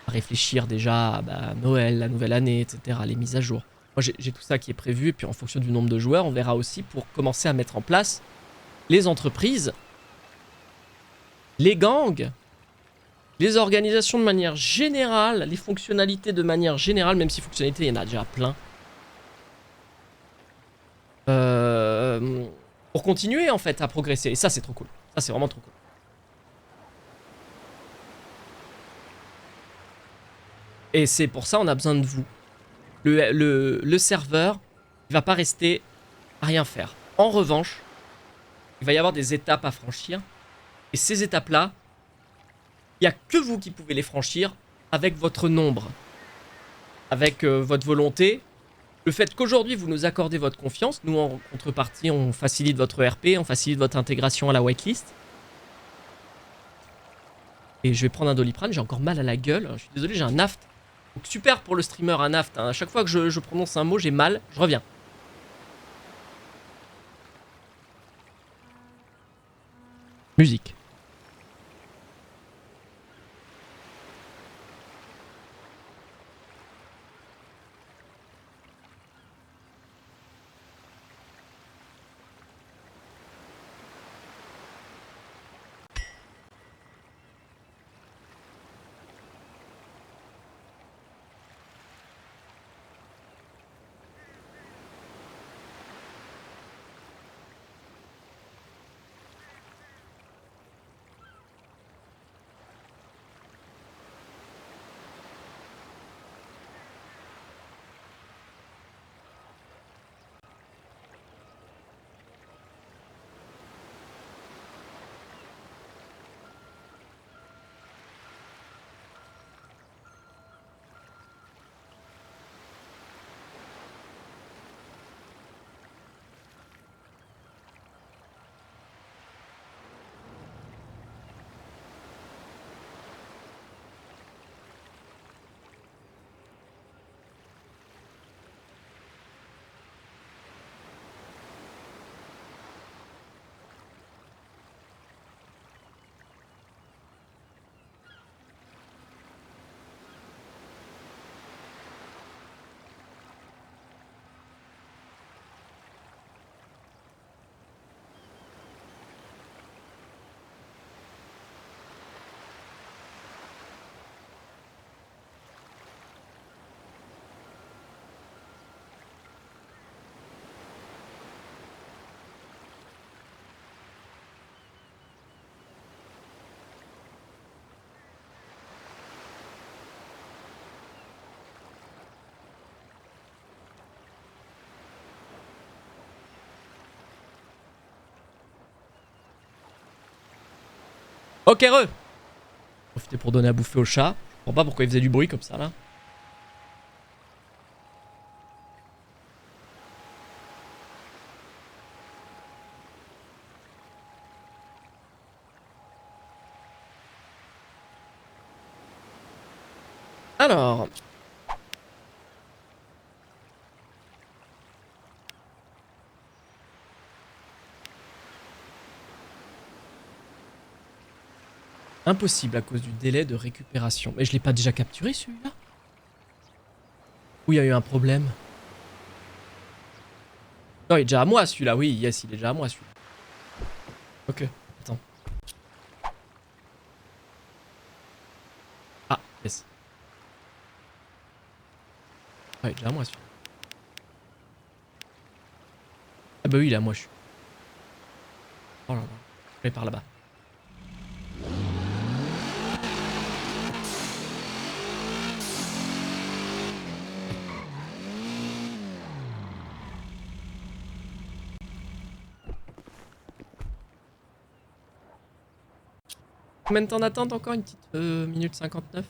à réfléchir déjà à bah, Noël, la nouvelle année, etc., les mises à jour. Moi, j'ai tout ça qui est prévu, et puis en fonction du nombre de joueurs, on verra aussi pour commencer à mettre en place les entreprises, les gangs, les organisations de manière générale, les fonctionnalités de manière générale, même si fonctionnalités, il y en a déjà plein. Pour continuer en fait à progresser. Et ça, c'est trop cool. Ça, c'est vraiment trop cool. Et c'est pour ça on a besoin de vous. Le serveur, il va pas rester à rien faire. En revanche, il va y avoir des étapes à franchir. Et ces étapes-là, il n'y a que vous qui pouvez les franchir avec votre nombre, avec votre volonté. Le fait qu'aujourd'hui vous nous accordez votre confiance, nous en contrepartie on facilite votre RP, on facilite votre intégration à la whitelist. Et je vais prendre un Doliprane, j'ai encore mal à la gueule, je suis désolé, j'ai un aft. Donc super pour le streamer, un aft, hein. À chaque fois que je prononce un mot, j'ai mal, je reviens. Musique. Ok, profitez pour donner à bouffer au chat. Je comprends pas pourquoi il faisait du bruit comme ça là. Alors. Impossible à cause du délai de récupération. Mais je l'ai pas déjà capturé celui-là? Ou il y a eu un problème? Non, il est déjà à moi celui-là. Oui, yes, il est déjà à moi celui-là. Ok, attends. Ah, yes. Ouais, il est déjà à moi celui-là. Ah bah oui, il est à moi, je suis. Oh là là. Je vais par là-bas. Combien de temps d'attente encore? Une petite minute 59.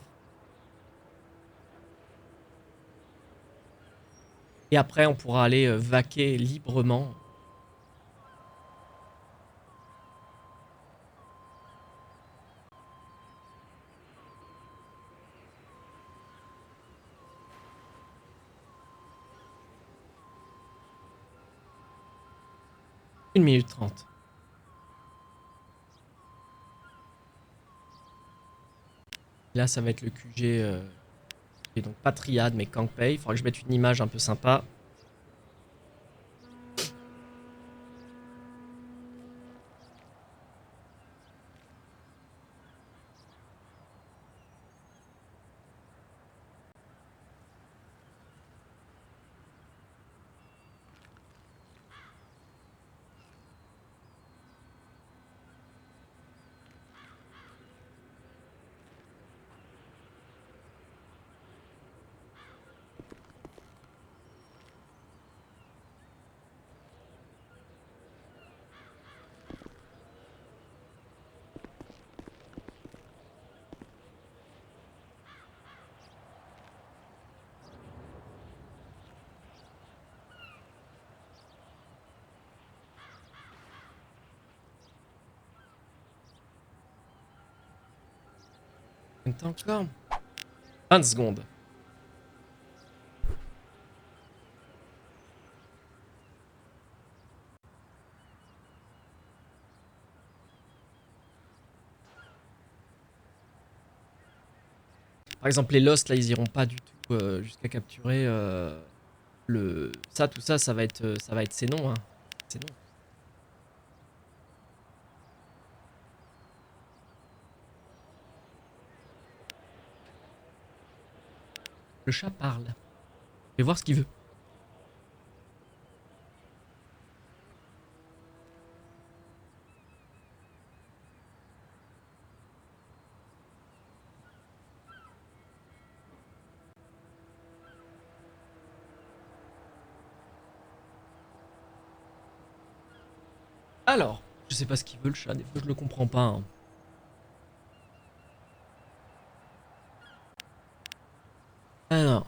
Et après, on pourra aller vaquer librement. Une minute 30. Là, ça va être le QG. Et donc pas triade, mais Kangpei. Il faudra que je mette une image un peu sympa. Combien de temps encore? 20 secondes. Par exemple, les Lost, là, ils iront pas du tout jusqu'à capturer tout ça, ça va être c'est non, hein. C'est non. Le chat parle. Je vais voir ce qu'il veut. Alors, je sais pas ce qu'il veut le chat, des fois je le comprends pas, hein. Alors.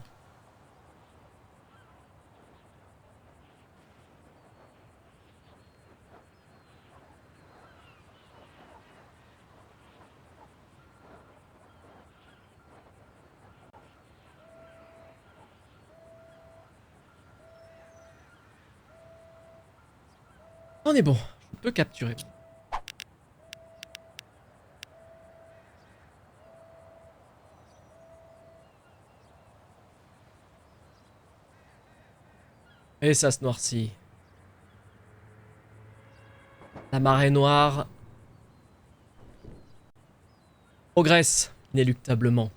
On est bon, je peux capturer. Et ça se noircit. La marée noire progresse inéluctablement.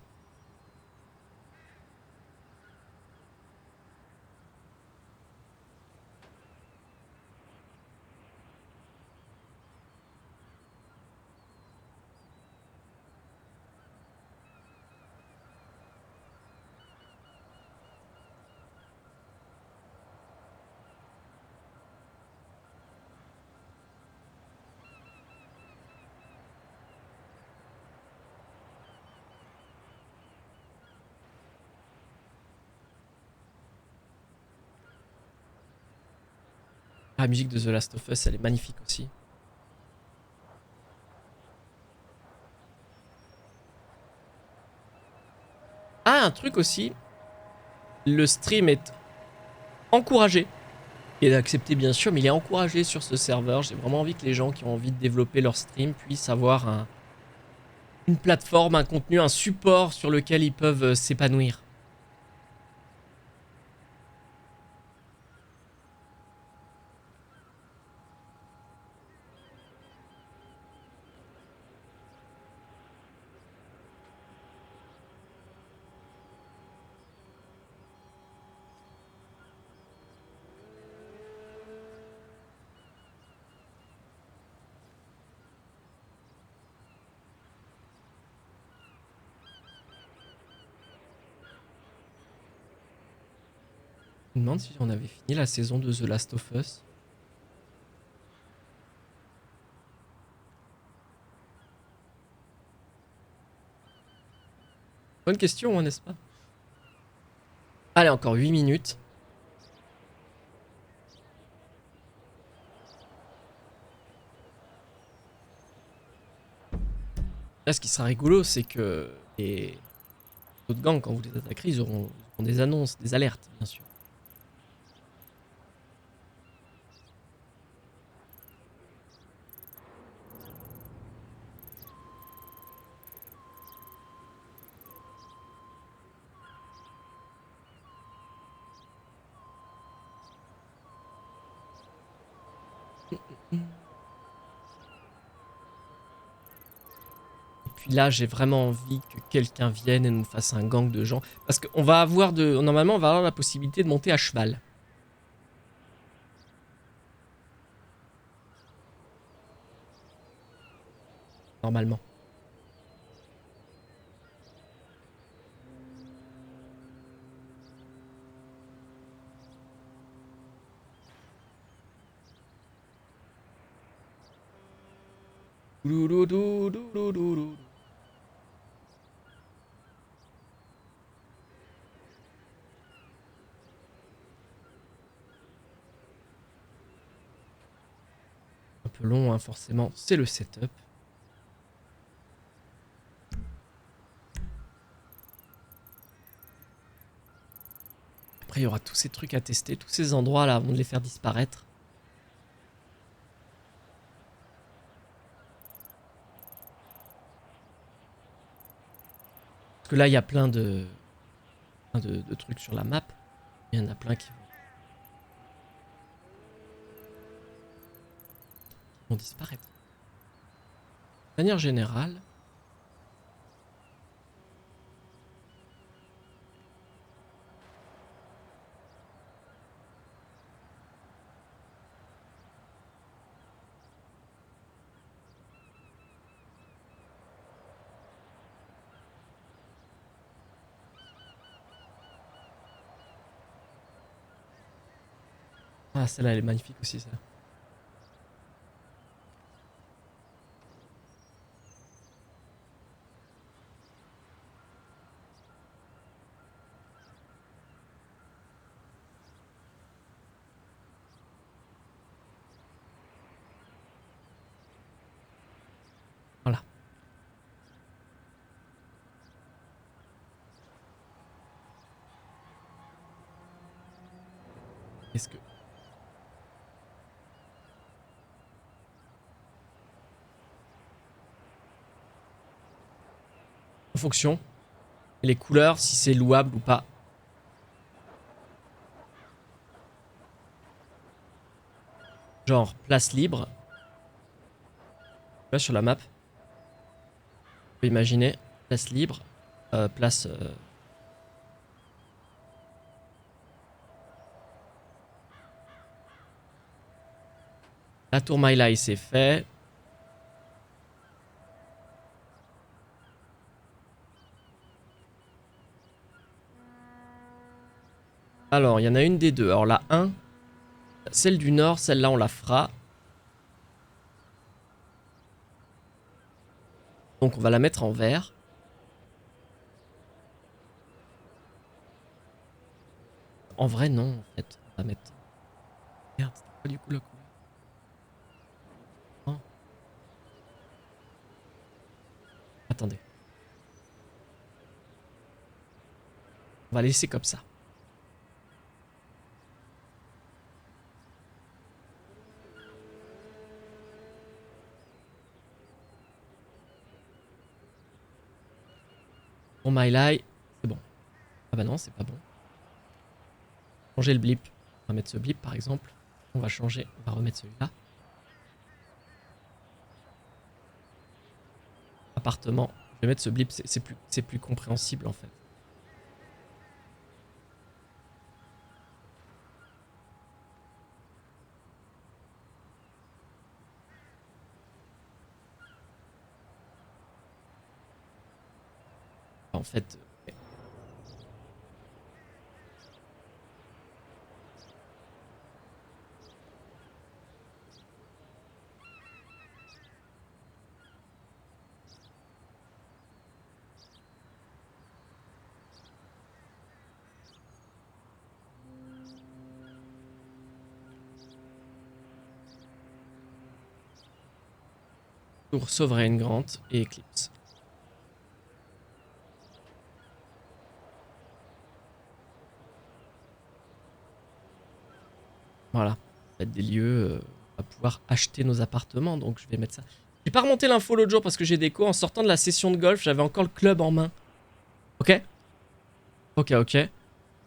La musique de The Last of Us, elle est magnifique aussi. Ah, un truc aussi, le stream est encouragé. Il est accepté bien sûr, mais il est encouragé sur ce serveur. J'ai vraiment envie que les gens qui ont envie de développer leur stream puissent avoir une plateforme, un contenu, un support sur lequel ils peuvent s'épanouir. Je me demande si on avait fini la saison de The Last of Us. Bonne question, hein, n'est-ce pas? Allez, encore 8 minutes. Là, ce qui sera rigolo, c'est que les autres gangs, quand vous les attaquerez, ils auront des annonces, des alertes, bien sûr. Et puis là, j'ai vraiment envie que quelqu'un vienne et nous fasse un gang de gens. Parce qu'on va avoir de... Normalement, on va avoir la possibilité de monter à cheval. Normalement. Doudoudoudoudoudoudou. Un peu long, hein, forcément. C'est le setup. Après, il y aura tous ces trucs à tester, tous ces endroits là, avant de les faire disparaître. Parce que là, il y a plein de trucs sur la map. Il y en a plein qui vont disparaître. De manière générale, ah, celle-là, elle est magnifique aussi, ça. Voilà. Est-ce que... En fonction. Et les couleurs, si c'est louable ou pas. Genre, place libre. Là, sur la map. On peut imaginer. Place libre. Place... La tour My Lai, c'est fait. Alors, il y en a une des deux. Alors, la 1, celle du nord, celle-là, on la fera. Donc, on va la mettre en vert. En vrai, non, en fait. On va mettre... Merde, c'était pas du coup la couleur. Oh. Attendez. On va laisser comme ça. Pour My Lai, c'est bon. Ah bah non, c'est pas bon. Changer le blip. On va mettre ce blip par exemple. On va changer, on va remettre celui-là. Appartement. Je vais mettre ce blip, c'est plus compréhensible en fait. En fait... Tour Sovereign Grant et Eclipse. Voilà. Ça va être des lieux... on va pouvoir acheter nos appartements, donc je vais mettre ça. J'ai pas remonté l'info l'autre jour parce que j'ai déco. En sortant de la session de golf, j'avais encore le club en main. Ok. Ok.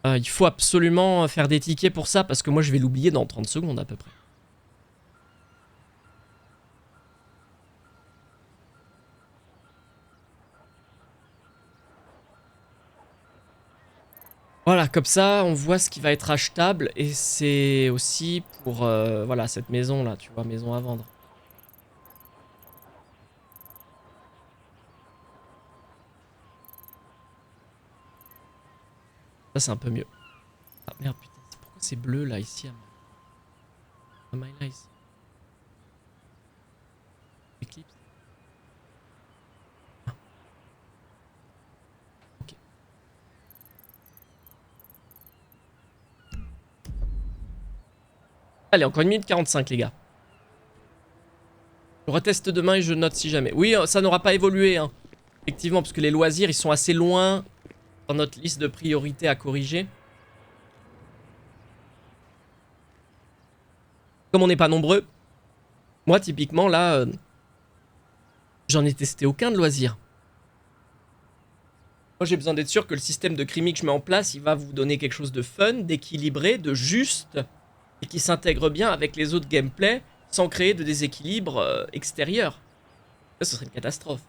Il faut absolument faire des tickets pour ça parce que moi je vais l'oublier dans 30 secondes à peu près. Voilà, comme ça, on voit ce qui va être achetable. Et c'est aussi pour, voilà, cette maison-là, tu vois, maison à vendre. Ça, c'est un peu mieux. Ah merde, putain, pourquoi c'est bleu là, ici, à My Nice Eclipse. Ah, ok. Allez, encore 1 minute 45, les gars. Je reteste demain et je note si jamais. Oui, ça n'aura pas évolué, hein. Effectivement, parce que les loisirs, ils sont assez loin dans notre liste de priorités à corriger. Comme on n'est pas nombreux, moi, typiquement, là, j'en ai testé aucun de loisirs. Moi, j'ai besoin d'être sûr que le système de crimi que je mets en place, il va vous donner quelque chose de fun, d'équilibré, de juste, et qui s'intègre bien avec les autres gameplays, sans créer de déséquilibre extérieur. Ça, ce serait une catastrophe.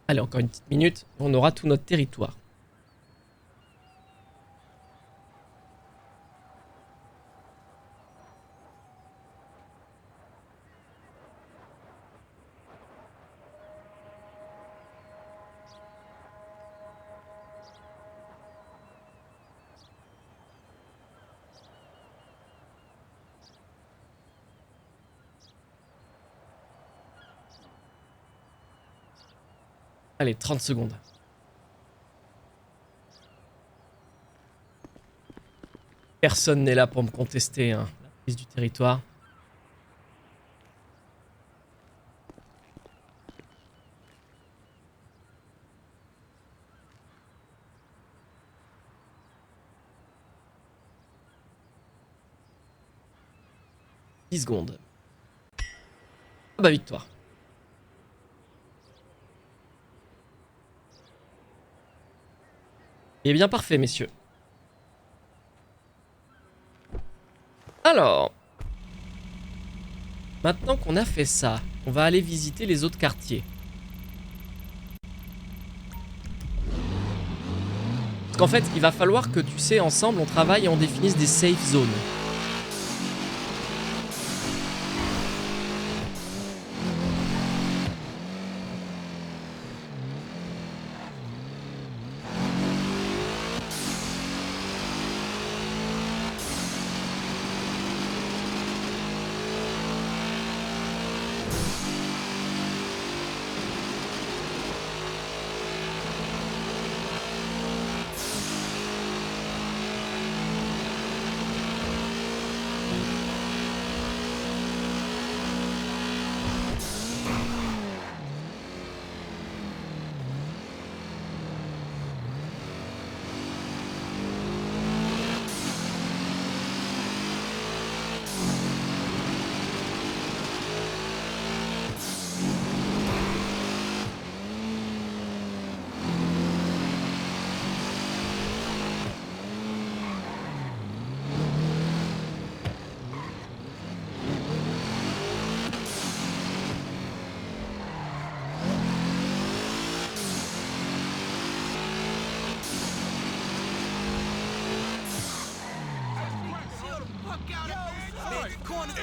Allez, encore une petite minute, on aura tout notre territoire. Allez, 30 secondes. Personne n'est là pour me contester, hein, la prise du territoire. « 10 secondes. Ah bah victoire. Eh bien parfait, messieurs. Alors, maintenant qu'on a fait ça, on va aller visiter les autres quartiers. Parce qu'en fait, il va falloir que, tu sais, ensemble, on travaille et on définisse des safe zones.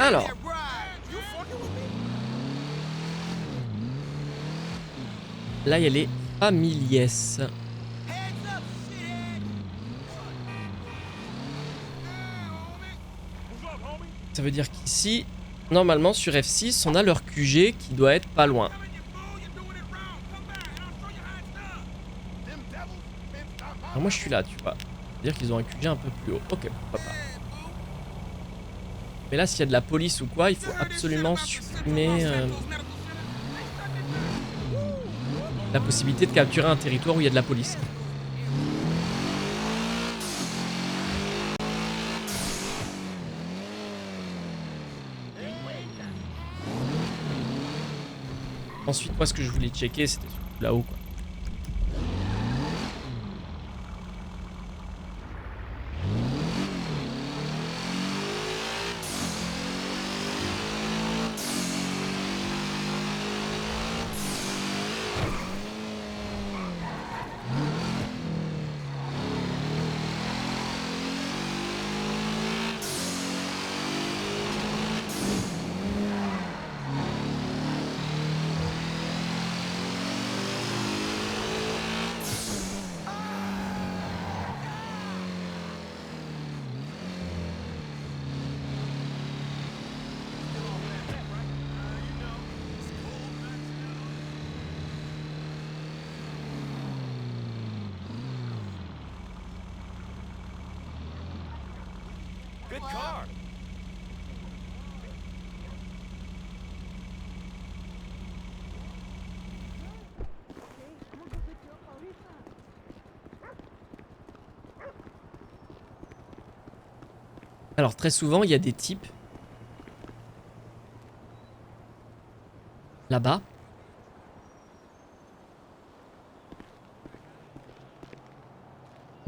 Alors. Là, il y a les families. Ça veut dire qu'ici, normalement, sur F6, on a leur QG qui doit être pas loin. Alors moi, je suis là, tu vois. C'est-à-dire qu'ils ont un QG un peu plus haut. Ok, pourquoi pas. Mais là, s'il y a de la police ou quoi, il faut absolument supprimer la possibilité de capturer un territoire où il y a de la police. Ensuite, moi, ce que je voulais checker, c'était là-haut, quoi. Alors très souvent, il y a des types là-bas.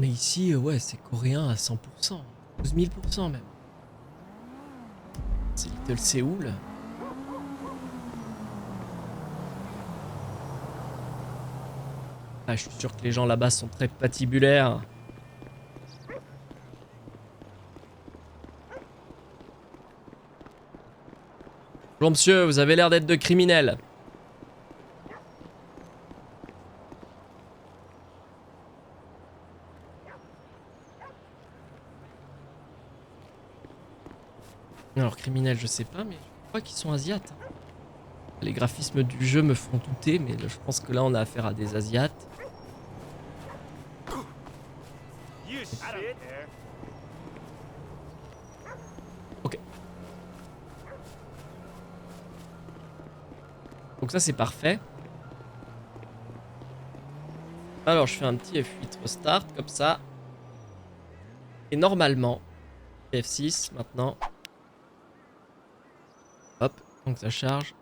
Mais ici, ouais, c'est coréen à 100%. 12 000% même. C'est Little Séoul. Ah, je suis sûr que les gens là-bas sont très patibulaires. Bonjour monsieur, vous avez l'air d'être de criminels. Alors criminels, je sais pas, mais je crois qu'ils sont asiates. Les graphismes du jeu me font douter, mais je pense que là on a affaire à des asiates. Ok. Donc ça c'est parfait. Alors je fais un petit F8 restart comme ça. Et normalement, F6 maintenant. Hop, donc ça charge.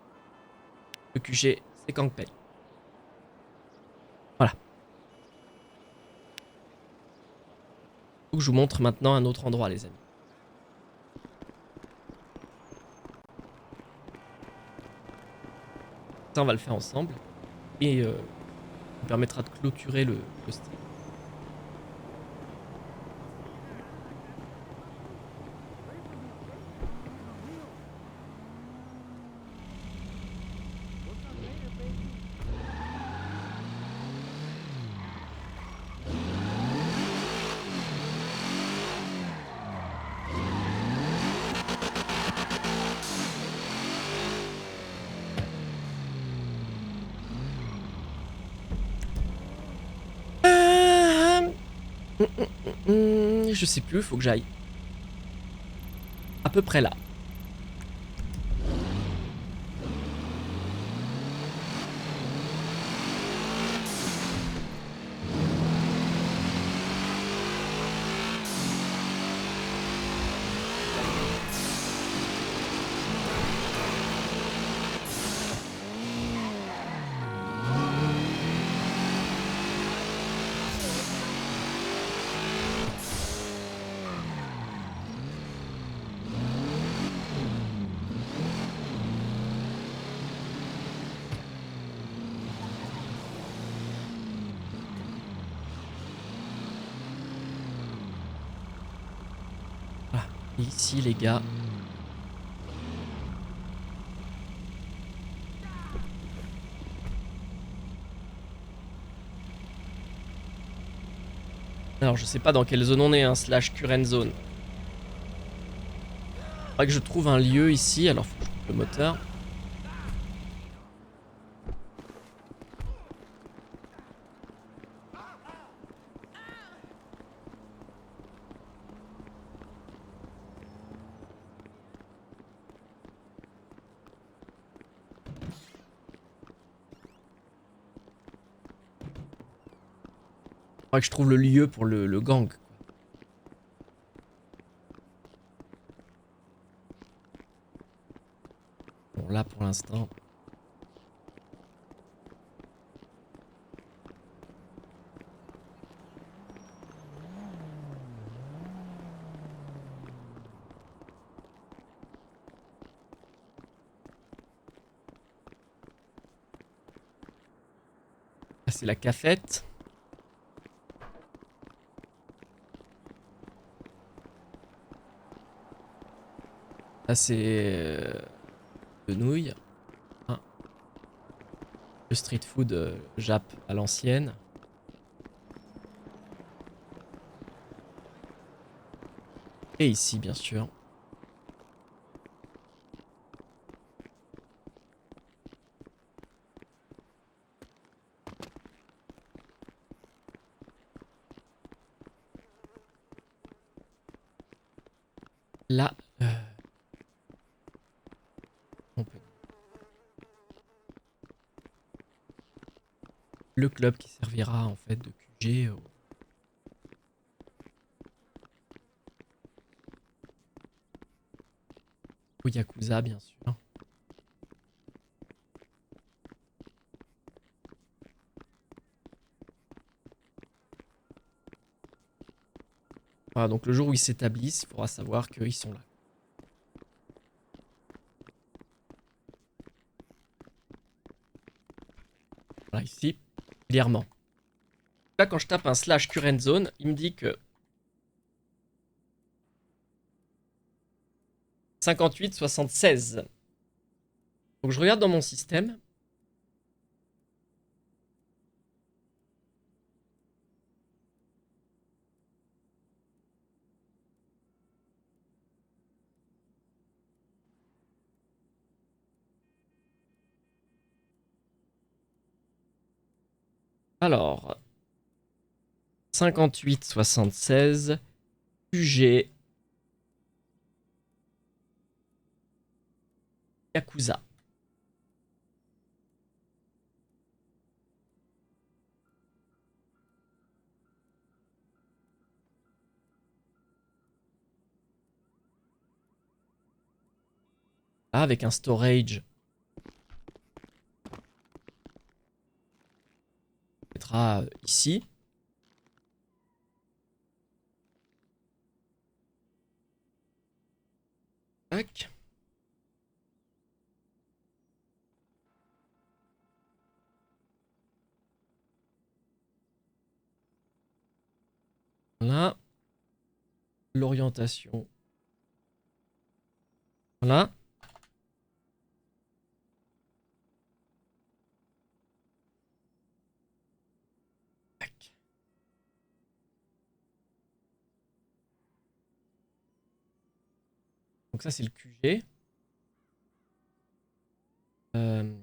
Le QG, c'est Kangpei. Voilà. Faut que je vous montre maintenant un autre endroit, les amis. Ça, on va le faire ensemble. Et ça permettra de clôturer le stream. Je sais plus, faut que j'aille. À peu près là. Voilà. Et ici, les gars. Alors, je sais pas dans quelle zone on est, hein, slash current zone. Faudrait que je trouve un lieu ici. Alors, faut que je coupe le moteur. Faudrait que je trouve le lieu pour le gang. Bon, là, pour l'instant. Là, c'est la cafette. Là, c'est de nouilles. Ah. Le street food Jap à l'ancienne. Et ici, bien sûr. la compagnie. Le club qui servira en fait de QG au Yakuza, bien sûr. Voilà, donc le jour où ils s'établissent, il faudra savoir qu'ils sont là. Voilà, ici, clairement. Là, quand je tape un slash current zone, il me dit que 58,76. Donc je regarde dans mon système. Alors, 58,76. QG. Yakuza. Là, avec un storage. On mettra ici. Tac. Voilà. L'orientation. Voilà. Tac. Donc ça, c'est le QG. Euh,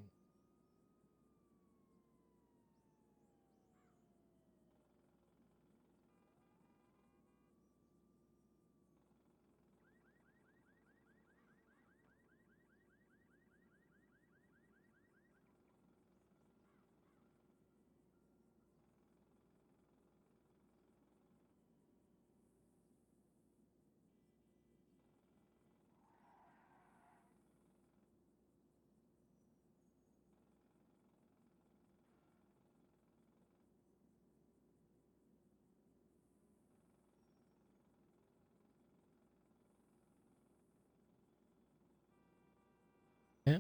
ok.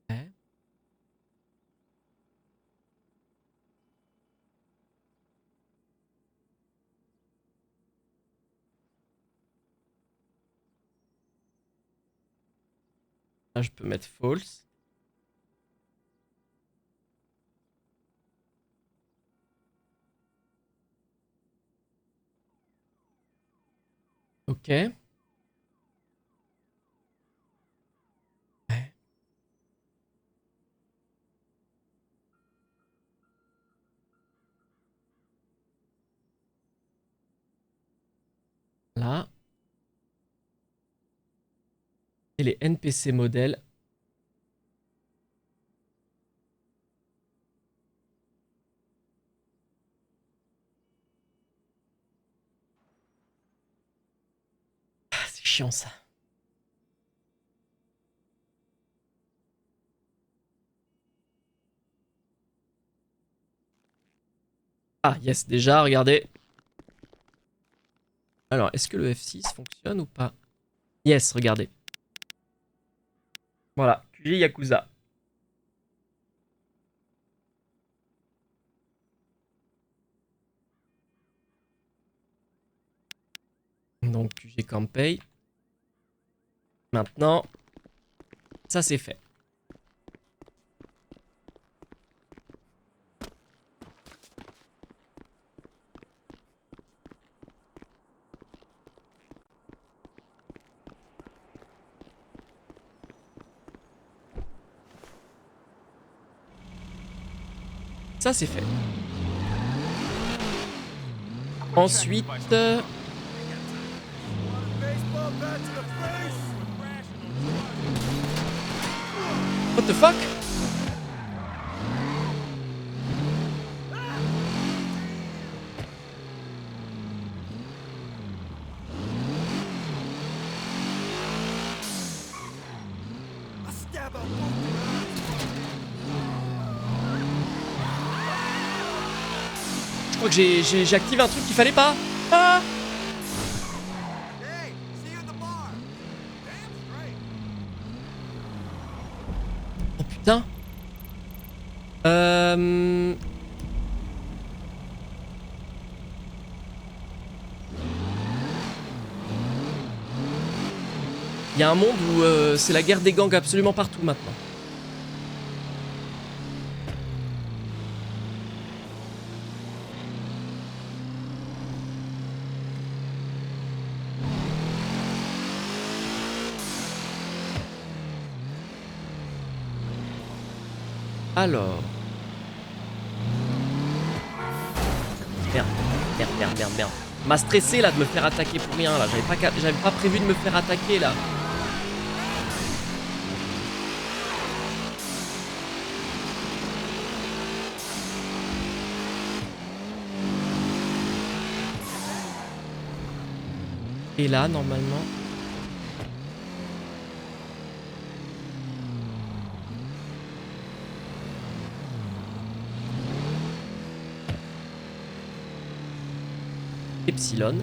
Ouais. Là, je peux mettre false. Ok. Ouais. Là. Et les NPC modèles. Ah, c'est chiant ça. Ah, yes, déjà, regardez. Alors, est-ce que le F6 fonctionne ou pas? Yes, regardez. Voilà, QG Yakuza. Donc, QG Campay. Maintenant, ça c'est fait. Ça c'est fait. Ensuite... What the fuck? Je crois que j'ai activé un truc qu'il fallait pas. Ah! Oh putain. Il y a un monde où c'est la guerre des gangs absolument partout maintenant. Alors... Merde. M'a stressé là de me faire attaquer pour rien là. J'avais pas prévu de me faire attaquer là. Et là, normalement... Epsilon.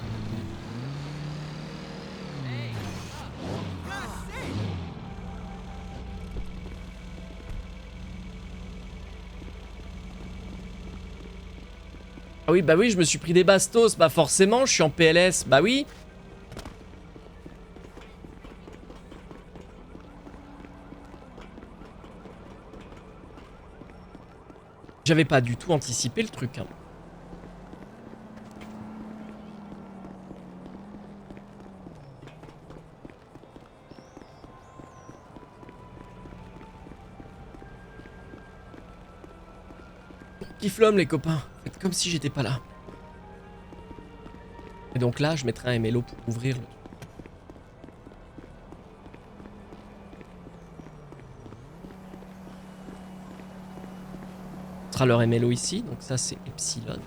Ah oui, bah oui, je me suis pris des bastos. Bah forcément, je suis en PLS. Bah oui. J'avais pas du tout anticipé le truc. Hein. Kifflom les copains. Faites comme si j'étais pas là. Et donc là, je mettrai un MLO pour ouvrir le... Ce sera leur MLO ici, donc ça c'est Epsilon.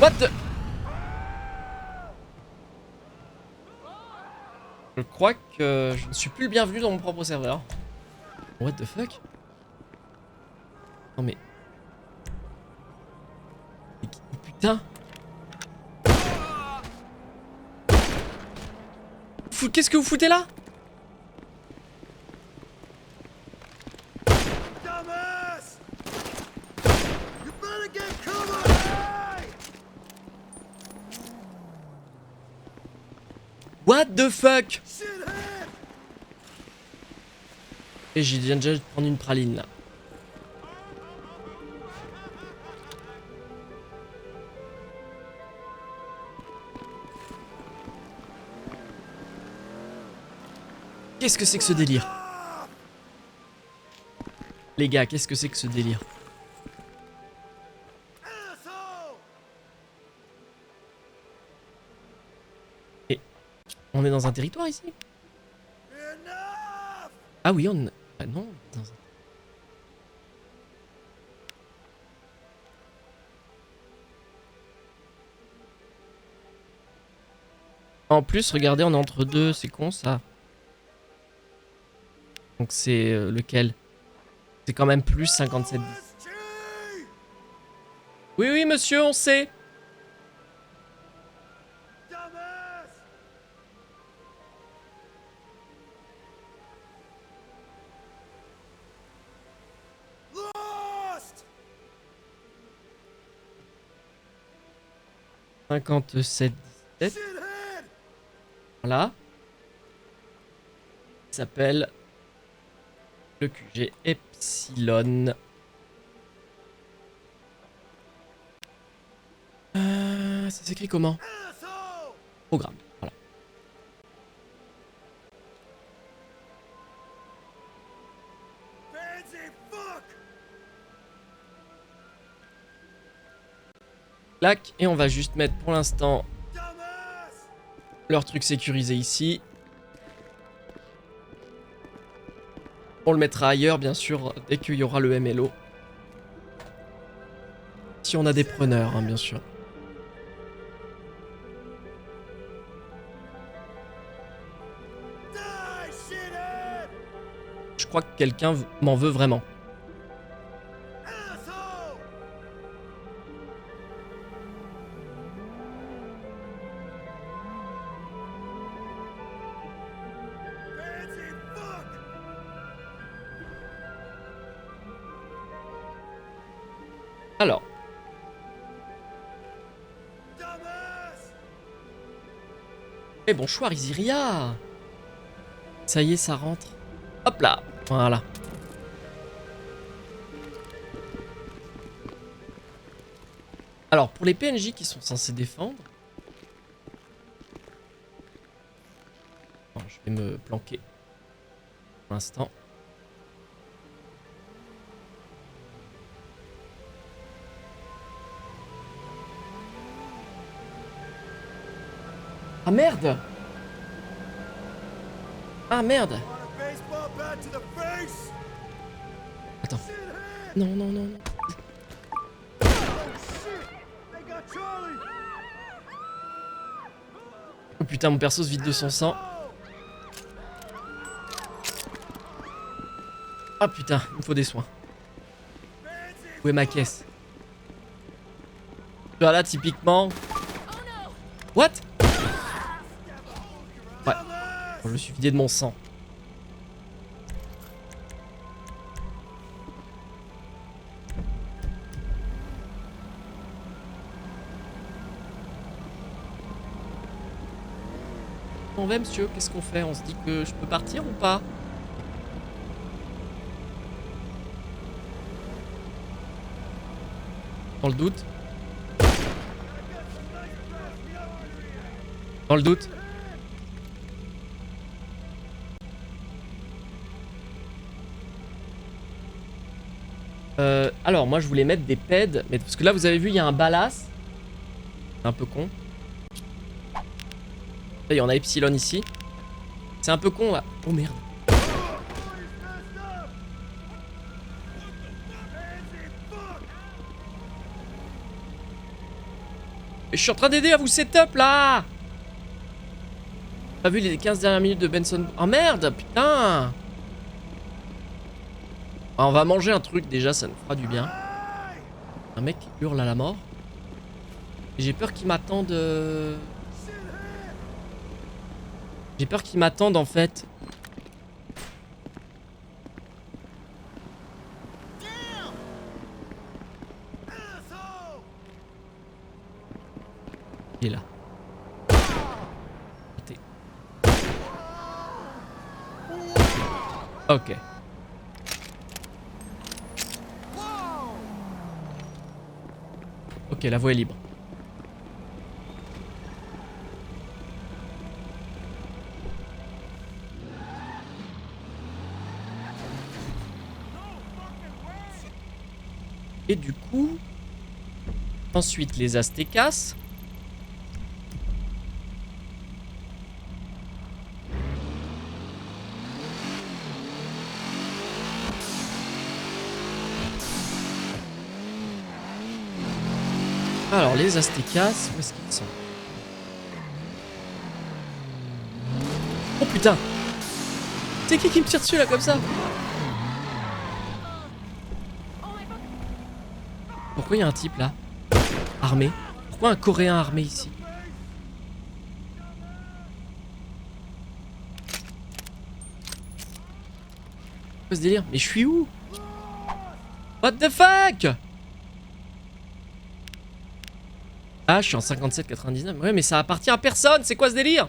What the... Je crois que je ne suis plus le bienvenu dans mon propre serveur. What the fuck? Non mais... Putain! Qu'est-ce que vous foutez là? What the fuck? Et j'ai déjà de prendre une praline là. Qu'est-ce que c'est que ce délire? Les gars, qu'est-ce que c'est que ce délire? Et on est dans un territoire ici? Ah oui, on... Ah non, dans un... En plus, regardez, on est entre deux, c'est con ça. Donc c'est lequel? C'est quand même plus 57. Oui, oui, monsieur, on sait. « 57, 17. Voilà. Il s'appelle le QG Epsilon. Ça s'écrit comment? Programme. Voilà. Clac. Et on va juste mettre pour l'instant leur truc sécurisé ici. On le mettra ailleurs, bien sûr, dès qu'il y aura le MLO. Si on a des preneurs, hein, bien sûr. Je crois que quelqu'un m'en veut vraiment. Alors. Eh bonsoir Isiria. Ça y est, ça rentre. Hop là. Voilà. Alors, pour les PNJ qui sont censés défendre... Bon, je vais me planquer. Pour l'instant. Ah merde! Ah merde! Attends. Non, non, non, non. Oh putain, mon perso se vide de son sang. Ah putain, il me faut des soins. Où est ma caisse? Tu vois là, typiquement... What? Ouais. Je me suis vidé de mon sang. On va, monsieur, qu'est-ce qu'on fait? On se dit que je peux partir ou pas? Dans le doute. Dans le doute. Alors, moi, je voulais mettre des peds. Mais parce que là, vous avez vu, il y a un ballast. C'est un peu con. Là, il y en a Epsilon ici. C'est un peu con, là. Oh, merde. Je suis en train d'aider à vous setup, là. T'as vu les 15 dernières minutes de Benson? Oh, merde, putain. Ah, on va manger un truc, déjà, ça nous fera du bien. Un mec qui hurle à la mort. J'ai peur qu'il m'attende... J'ai peur qu'il m'attende, en fait. Il est là. Ok. Ok, la voie est libre. Et du coup... Ensuite, les Aztecas. Alors, les Aztecas, où est-ce qu'ils sont? Oh putain! C'est qui me tire dessus là comme ça? Pourquoi il y a un type là? Armé? Pourquoi un Coréen armé ici? Quoi ce délire? Mais je suis où? What the fuck? Ah, je suis en 57,99. Ouais, mais ça appartient à personne. C'est quoi ce délire?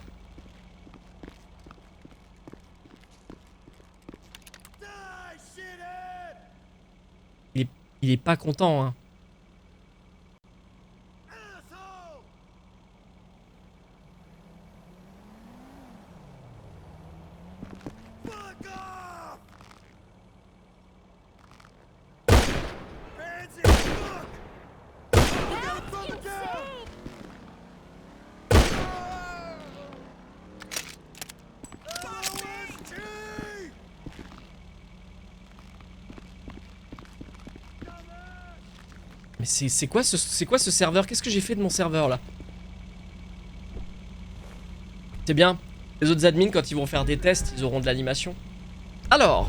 Il est pas content, hein. Mais c'est quoi ce serveur? Qu'est-ce que j'ai fait de mon serveur là? C'est bien. Les autres admins, quand ils vont faire des tests, ils auront de l'animation. Alors.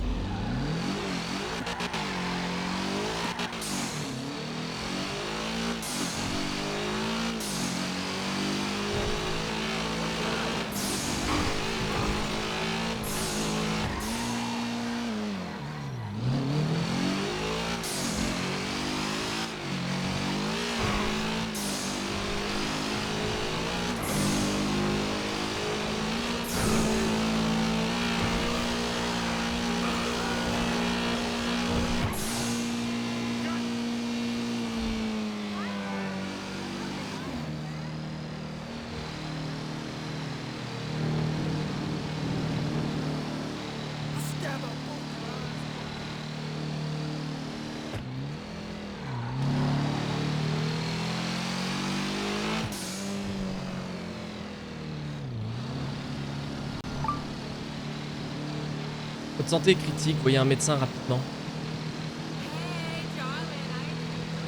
Votre santé est critique, voyez un médecin rapidement.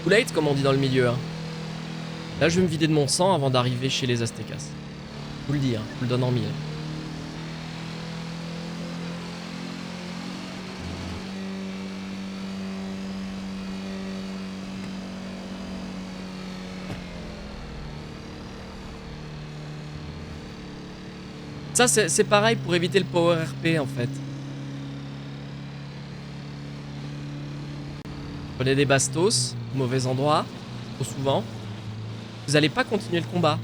Too late, comme on dit dans le milieu. Hein. Là, je vais me vider de mon sang avant d'arriver chez les Aztecas. Je vous le dis, hein, je vous le donne en mille. Ça, c'est pareil pour éviter le power RP en fait. Prenez des bastos, au mauvais endroit, trop souvent. Vous allez pas continuer le combat.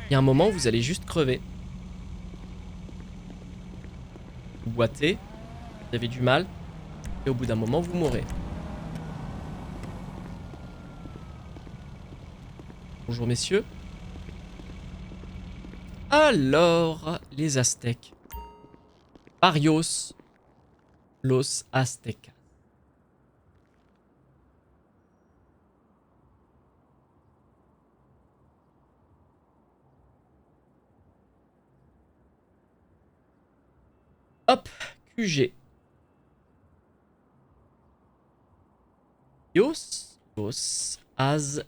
Il y a un moment où vous allez juste crever. Vous boitez, vous avez du mal, et au bout d'un moment, vous mourrez. Bonjour messieurs. Alors, les Aztèques. Barrios, los Aztecas. Hop, QG. Los Aztecas.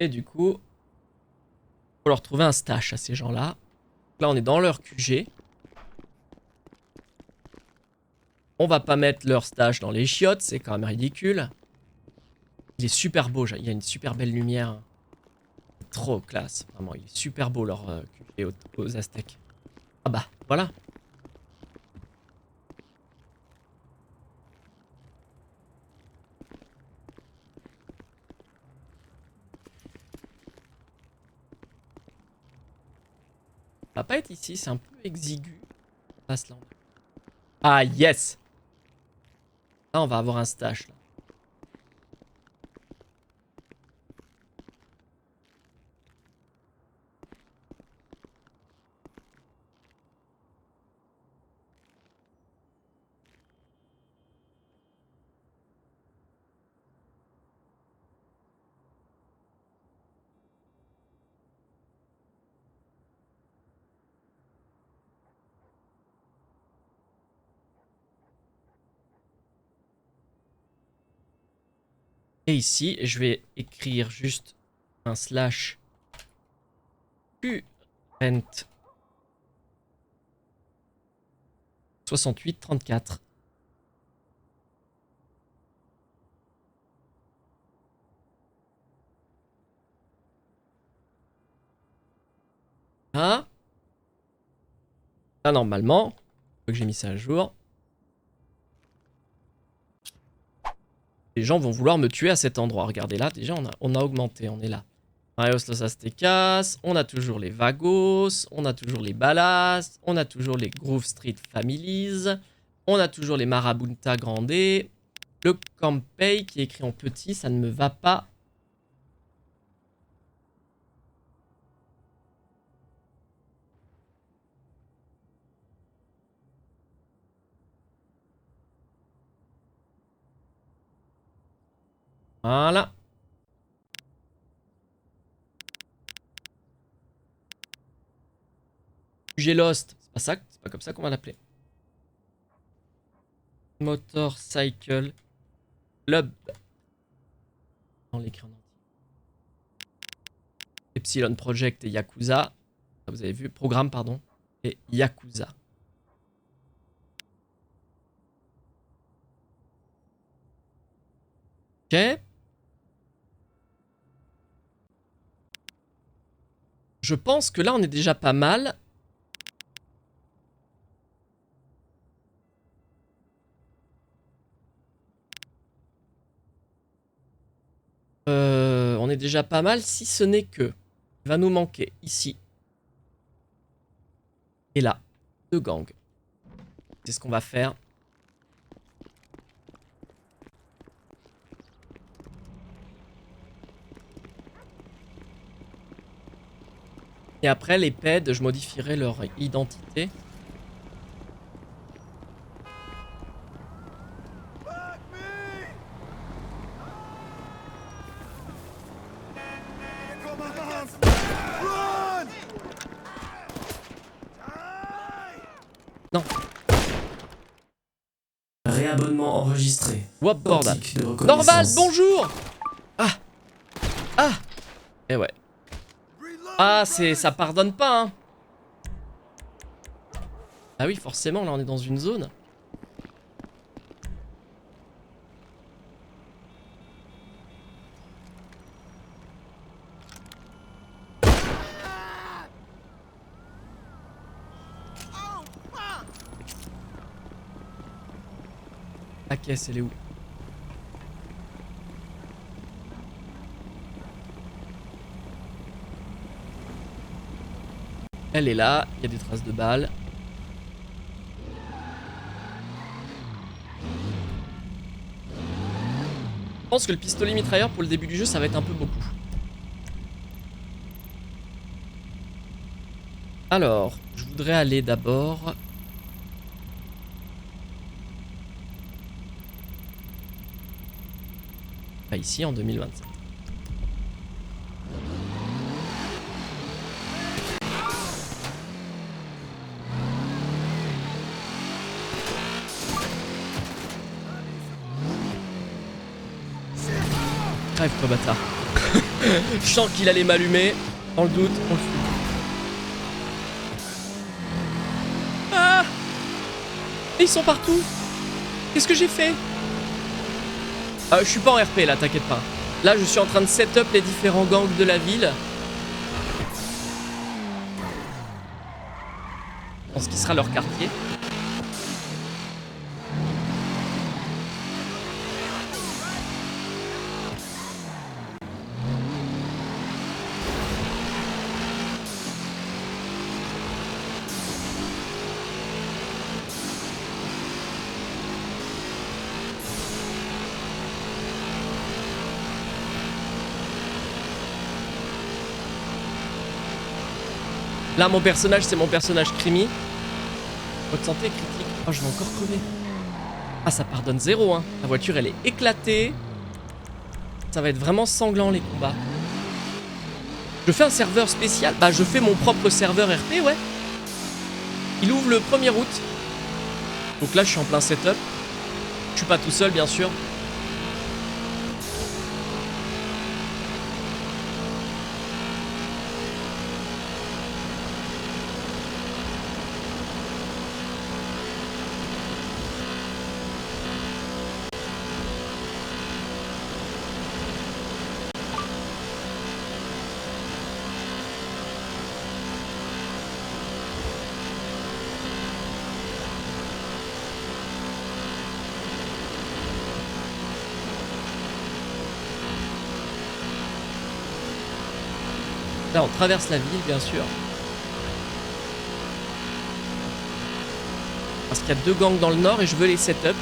Et du coup, faut leur trouver un stash à ces gens-là. Là, on est dans leur QG. On va pas mettre leur stash dans les chiottes, c'est quand même ridicule. Il est super beau, il y a une super belle lumière. Trop classe, vraiment, il est super beau leur QG aux Aztèques. Ah bah, voilà. Ça va pas être ici, c'est un peu exigu. Fastland. Ah yes. Là, on va avoir un stash. Là. Et ici, je vais écrire juste un slash current 6834. Là, là normalement, faut que j'ai mis ça à jour. Les gens vont vouloir me tuer à cet endroit. Regardez là, déjà on a augmenté, on est là. Marios Los Aztecas, on a toujours les Vagos, on a toujours les Balas, on a toujours les Groove Street Families, on a toujours les Marabunta Grande. Le Campay qui est écrit en petit, ça ne me va pas. Voilà. QG Lost. C'est pas ça, c'est pas comme ça qu'on va l'appeler. Motorcycle Club. Dans l'écran entier. Epsilon Project et Yakuza. Vous avez vu, programme, pardon. Et Yakuza. Ok. Je pense que là, on est déjà pas mal. On est déjà pas mal, si ce n'est que il va nous manquer ici et là 2 gangs. C'est ce qu'on va faire. Et après, les PED, je modifierai leur identité. Non. Réabonnement enregistré. Wop, bordel. Portique de reconnaissance. Norval, bonjour. Ah. Ah. Eh ouais. Ah, ça pardonne pas, hein. Ah oui, forcément, là, on est dans une zone. La caisse, elle est où? Elle est là, il y a des traces de balles. Je pense que le pistolet mitrailleur pour le début du jeu, ça va être un peu beaucoup. Alors, je voudrais aller d'abord... ici en 2027. Crève-toi, bâtard. Je sens qu'il allait m'allumer. Dans le doute, on le fout. Ah! Ils sont partout. Qu'est-ce que j'ai fait? Je suis pas en RP là, t'inquiète pas. Là, je suis en train de set-up les différents gangs de la ville. Dans ce qui sera leur quartier. Là, mon personnage, c'est mon personnage Crimi. Votre santé est critique. Oh, je vais encore crever. Ah, ça pardonne 0, hein. La voiture, elle est éclatée. Ça va être vraiment sanglant, les combats. Je fais un serveur spécial. Bah, je fais mon propre serveur RP, ouais. Il ouvre le 1er août. Donc là, je suis en plein setup. Je suis pas tout seul, bien sûr. Là, on traverse la ville, bien sûr. Parce qu'il y a 2 gangs dans le nord et je veux les setup.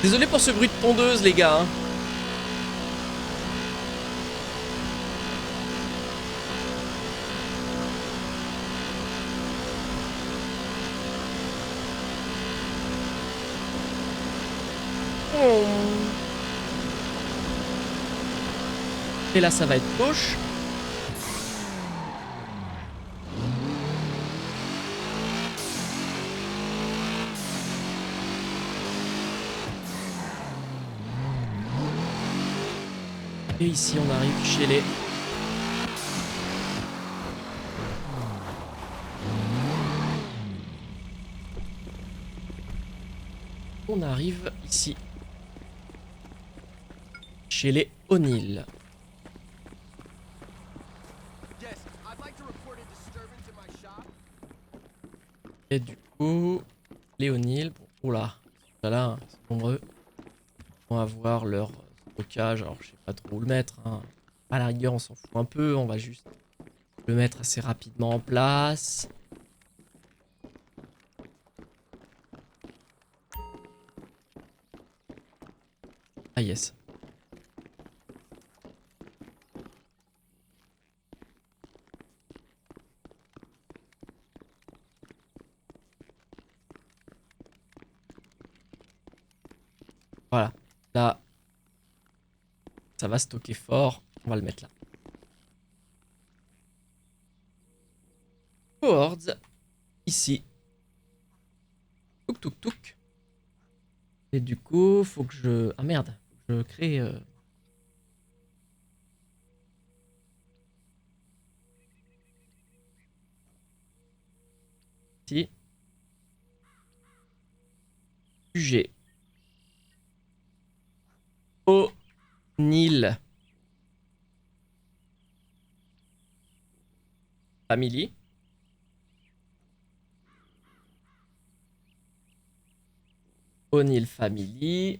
Désolé pour ce bruit de tondeuse, les gars. Hein. Et là, ça va être gauche. Et ici, on arrive chez les... On arrive ici. Chez les O'Neill. Et du coup, les O'Neill, bon, oula, là, ils sont nombreux. Ils vont avoir leur stockage, alors je sais pas trop où le mettre. Hein. À la rigueur, on s'en fout un peu, on va juste le mettre assez rapidement en place. Ah yes. Voilà, là, ça va stocker fort, on va le mettre là. Boards, ici. Touk touk touk. Et du coup, faut que je... Ah merde, faut que je crée... Ici. Sujet. O'Neill. Family. O'Neill Family.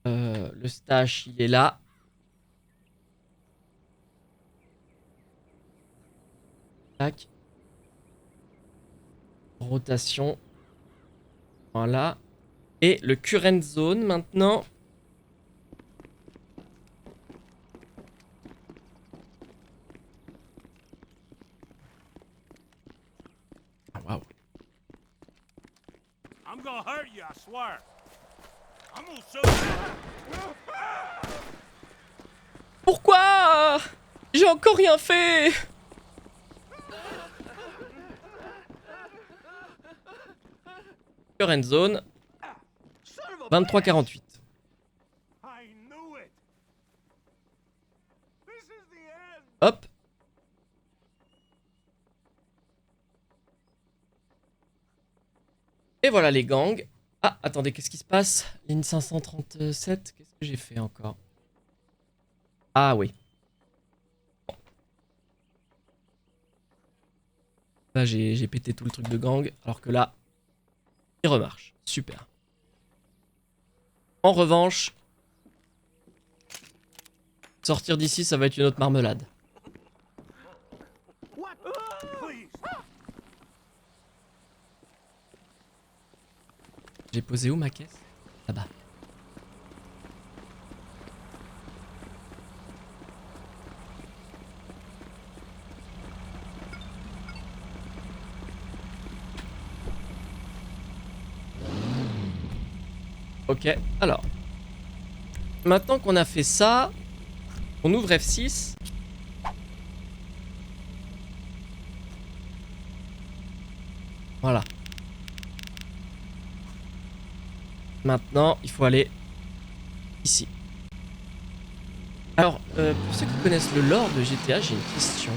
Le stash, il est là. Tac. Rotation. Voilà. Et le current zone maintenant. Ah, waouh. I'm gonna hurt you, I swear. I'm gonna show you. Pourquoi? J'ai encore rien fait. Current zone. 23-48. I knew it. This is the end. Hop. Et voilà les gangs. Ah, attendez, qu'est-ce qui se passe? Ligne 537, qu'est-ce que j'ai fait encore? Ah oui. Là, j'ai pété tout le truc de gang, alors que là, il remarche. Super. En revanche, sortir d'ici, ça va être une autre marmelade. What? Please. J'ai posé où ma caisse? Là-bas. Ok, alors. Maintenant qu'on a fait ça, on ouvre F6. Voilà. Maintenant, il faut aller ici. Alors, pour ceux qui connaissent le lore de GTA, j'ai une question.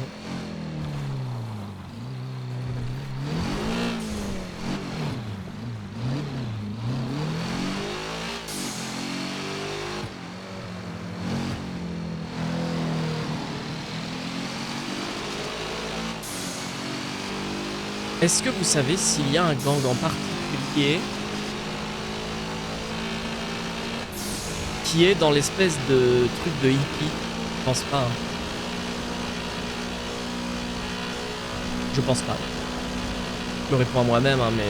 Est-ce que vous savez s'il y a un gang en particulier qui est dans l'espèce de truc de hippie? Je pense pas. Hein. Je pense pas. Je me réponds à moi-même, hein, mais...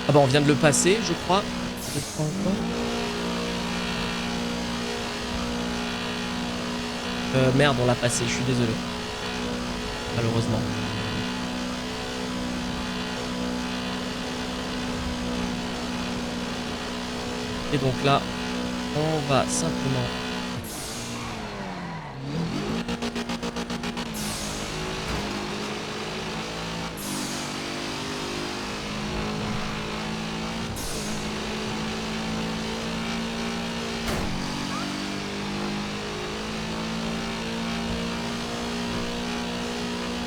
Ah bah on vient de le passer, je crois. Peut-être pas encore. Merde, on l'a passé, je suis désolé. Malheureusement. Et donc là, on va simplement...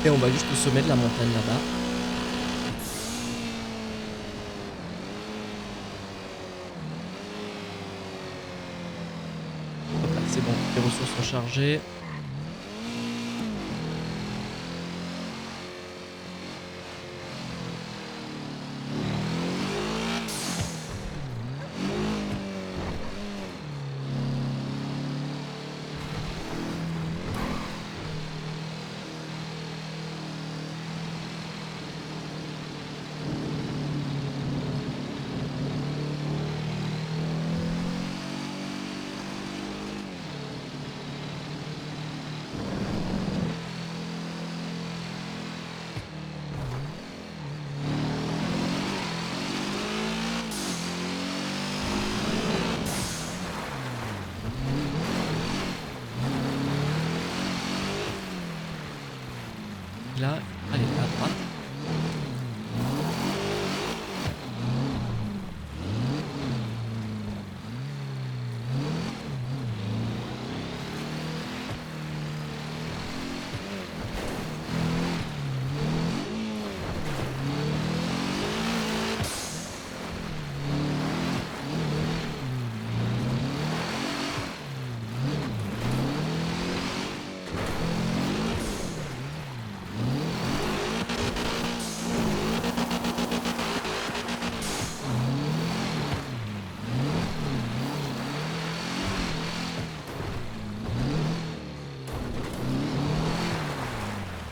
Et on va juste au sommet de la montagne là-bas. Hop là, c'est bon, les ressources sont chargées. Là, allez, à droite.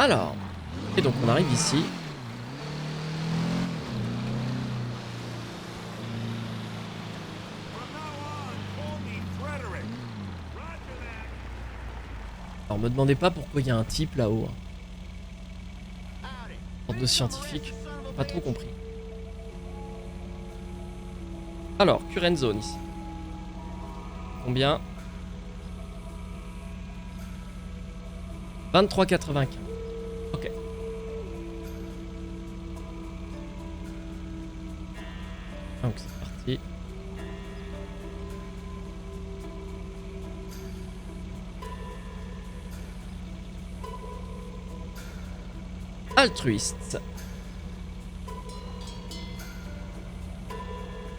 Alors, et donc on arrive ici. Alors me demandez pas pourquoi il y a un type là-haut. Sorte de scientifique, pas trop compris. Alors, current zone ici. Combien? 23,95. Ok. Donc c'est parti. Altruiste.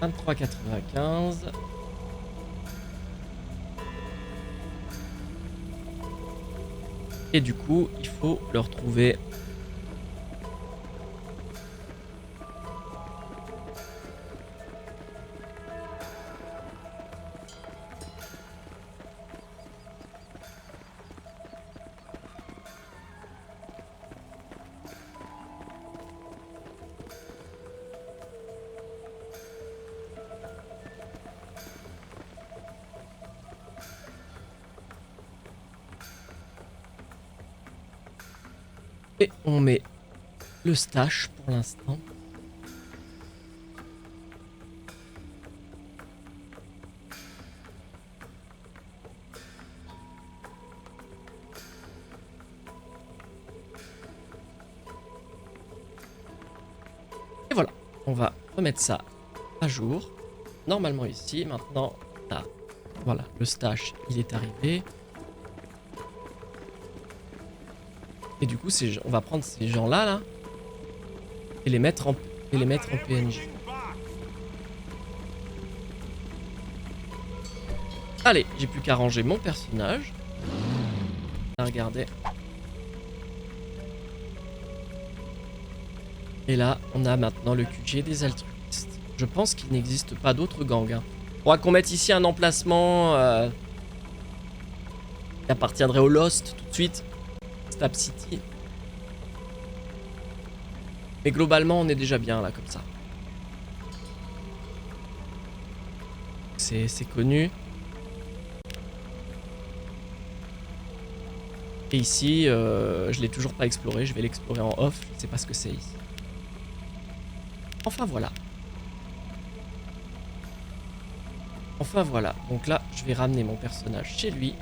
23,95. Et du coup, il faut le retrouver. Et on met le stash pour l'instant. Et voilà, on va remettre ça à jour. Normalement ici, maintenant, là, voilà, le stash, il est arrivé. Et du coup, on va prendre ces gens-là, là, et les mettre en PNJ. Allez, j'ai plus qu'à ranger mon personnage. Regardez. Et là, on a maintenant le QG des altruistes. Je pense qu'il n'existe pas d'autres gangs. Hein. Faudra qu'on mette ici un emplacement qui appartiendrait au Lost tout de suite. Stab City. Mais globalement, on est déjà bien là, comme ça. C'est connu. Et ici, je l'ai toujours pas exploré. Je vais l'explorer en off. Je sais pas ce que c'est ici. Enfin voilà. Enfin voilà. Donc là, je vais ramener mon personnage chez lui.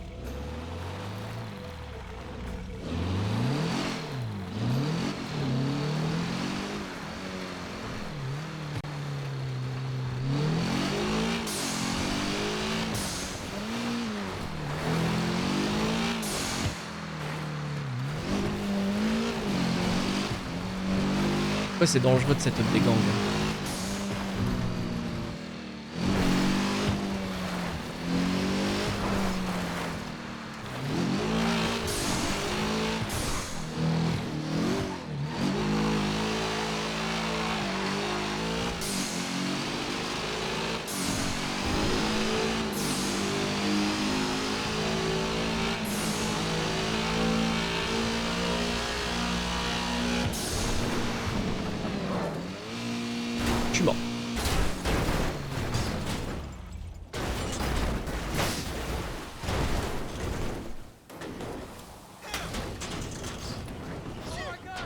Ouais, c'est dangereux de setup des gangs. Je suis mort.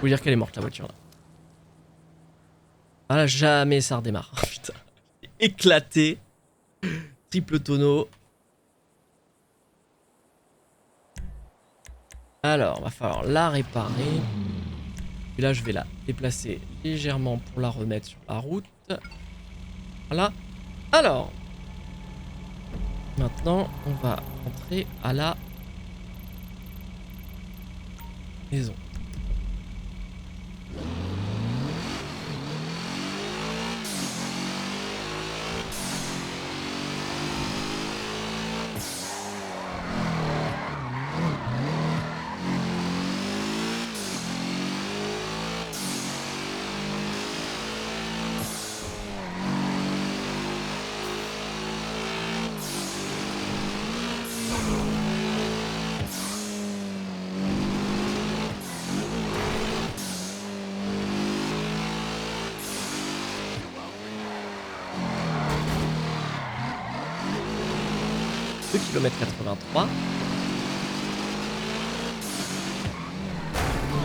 Faut dire qu'elle est morte la voiture là. Ah là, jamais ça redémarre. Oh, putain. Éclaté. Triple tonneau. Alors, va falloir la réparer. Et là, je vais la déplacer légèrement pour la remettre sur la route. Voilà. Alors. Maintenant, on va entrer à la maison. Km 83.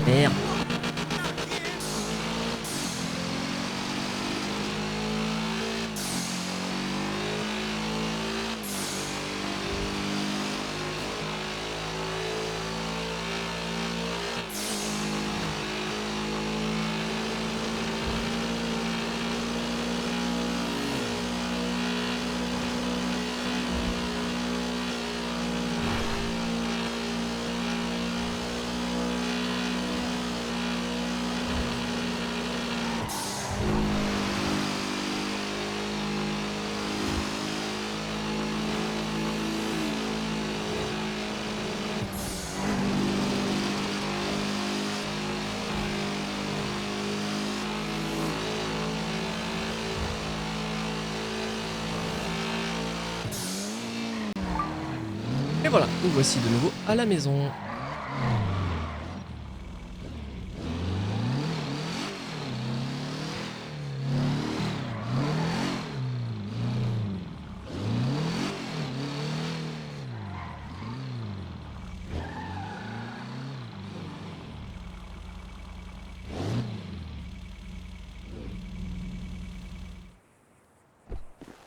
Merde. Et voilà, nous voici de nouveau à la maison.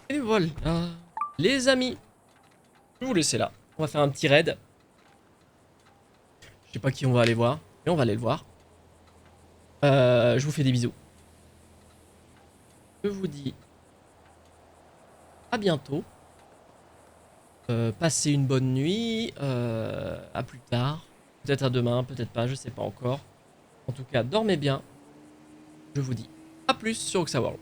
Et voilà, les amis. Je vais vous laisser là. On va faire un petit raid. Je sais pas qui on va aller voir, mais on va aller le voir. Je vous fais des bisous. Je vous dis à bientôt. Passez une bonne nuit. À plus tard. Peut-être à demain, peut-être pas, je sais pas encore. En tout cas, dormez bien. Je vous dis à plus sur Oxa World.